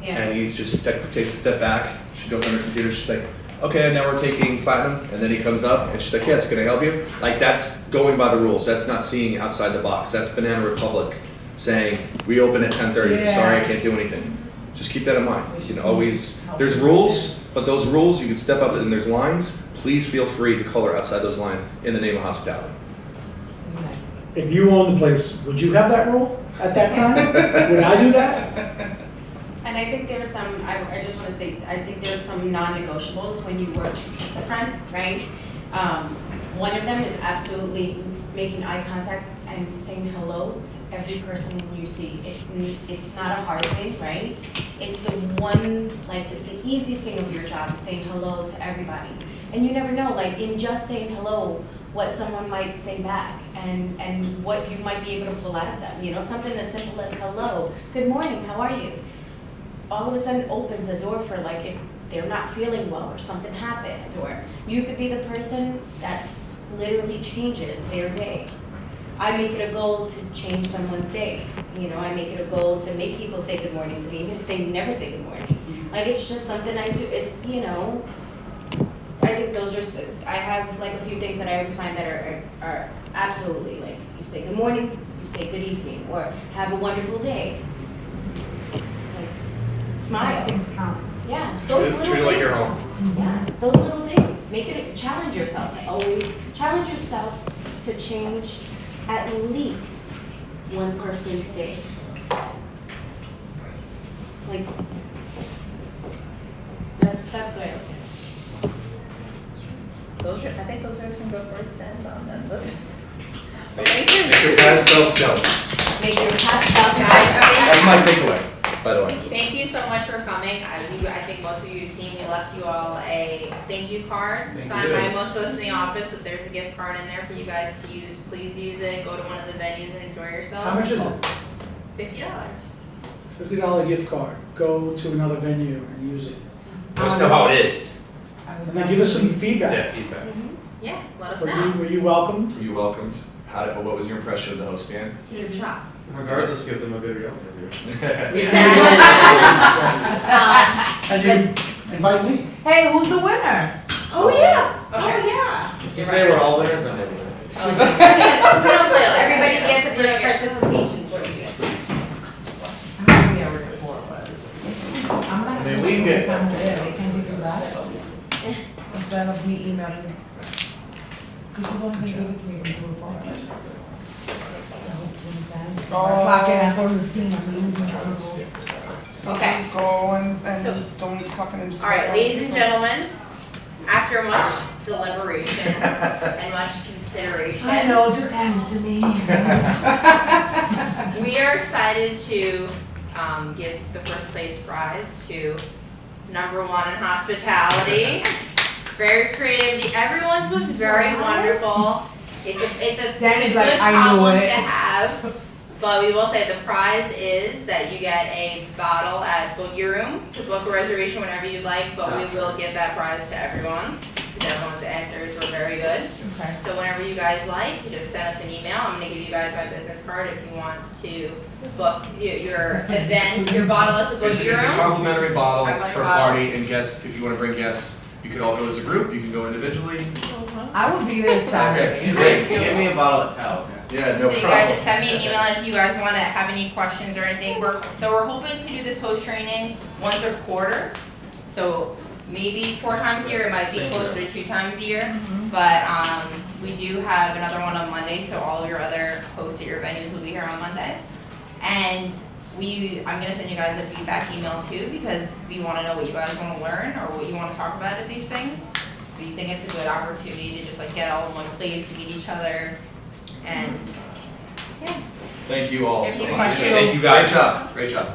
Yeah. And he's just takes a step back. She goes on her computer. She's like, okay, now we're taking platinum. And then he comes up and she's like, yes, can I help you? Like, that's going by the rules. That's not seeing outside the box. That's Banana Republic saying, we open at 10:30. Yeah. Sorry, I can't do anything. Just keep that in mind. You can always, there's rules, but those rules, you can step up and there's lines. Please feel free to color outside those lines in the name of hospitality. if you own the place, would you have that rule at that time? Would I do that? And I think there's some, I just want to say, I think there's some non-negotiables when you work the front, right? One of them is absolutely making eye contact and saying hello to every person you see. It's not a hard thing, right? It's the one, like, it's the easiest thing of your job, is saying hello to everybody. And you never know, like, in just saying hello, what someone might say back and what you might be able to pull out of them. You know, something as simple as hello, good morning, how are you? All of a sudden opens a door for, like, if they're not feeling well or something happened, or you could be the person that literally changes their day. I make it a goal to change someone's day. You know, I make it a goal to make people say good morning to me, even if they never say good morning. Like, it's just something I do. It's, you know, I think those are, I have like a few things that I always find that are absolutely, like, you say good morning, you say good evening, or have a wonderful day. Like, smile. Things count. Yeah, those little Treat it like things. your home. Yeah, those little things. Make it, challenge yourself to always, challenge yourself to change at least one person's day. Like, that's the way I look at it. I think those are some good words to end on then. Make your past self jealous. Make your past self That's my takeaway, by the way. Thank you so much for coming. I think most of you have seen, we left you all a thank you card Thank signed you. by most of us in the office. If there's a gift card in there for you guys to use, please use it. Go to one of the venues and enjoy yourselves. How much is it? $50. $50 gift card. Go to another venue and use it. Let us know how it is. And then give us some feedback. Yeah, feedback. Yeah, let us Were know. you welcomed? Were you welcomed? What was your impression of the host stand? See the shop. Regardless, give them a good Yelp review. And you invite me. Hey, who's the winner? Oh, yeah. Okay. Oh, yeah. If you say we're all winners, I'm winning. We don't play like Everybody that. gets a We bit don't of get- participation for you. I'm gonna have I mean, to we spend get time this. there. They can't be too bad. Instead of me emailing. Because she's only gonna give it to me from 2 o'clock. Clock in at her routine, I'm losing trouble. Okay. Just go and So- don't talking and just. All right, ladies and gentlemen, after much deliberation and much consideration. I know, just hand it to me. We are excited to give the first place prize to #1 in hospitality. Very creative. Everyone's was very wonderful. It's a Danny's good like, I knew problem it. to have. But we will say the prize is that you get a bottle at Book Your Room to book a reservation whenever you'd like, but we will give that prize to everyone because everyone's answers were very good. Okay. So whenever you guys like, just send us an email. I'm gonna give you guys my business card if you want to book your event, your bottle at the Book It's Your a Room. complimentary bottle I like for a a bottle. party and guests. If you want to bring guests, you could all go as a group. You can go individually. I will be there Saturday. Okay, great. Give me a bottle of towel. Yeah, no So you problem. guys just send me an email and if you guys wanna have any questions or anything, we're hoping to do this host training once a quarter. So maybe 4 times a year, it might be closer to 2 times a year. But we do have another one on Monday, so all of your other hosts at your venues will be here on Monday. And I'm gonna send you guys a feedback email too, because we wanna know what you guys wanna learn or what you wanna talk about at these things. We think it's a good opportunity to just like get all in one place, meet each other, and yeah. Thank you all If so you much. questions- Thank you guys. Great job. Great job.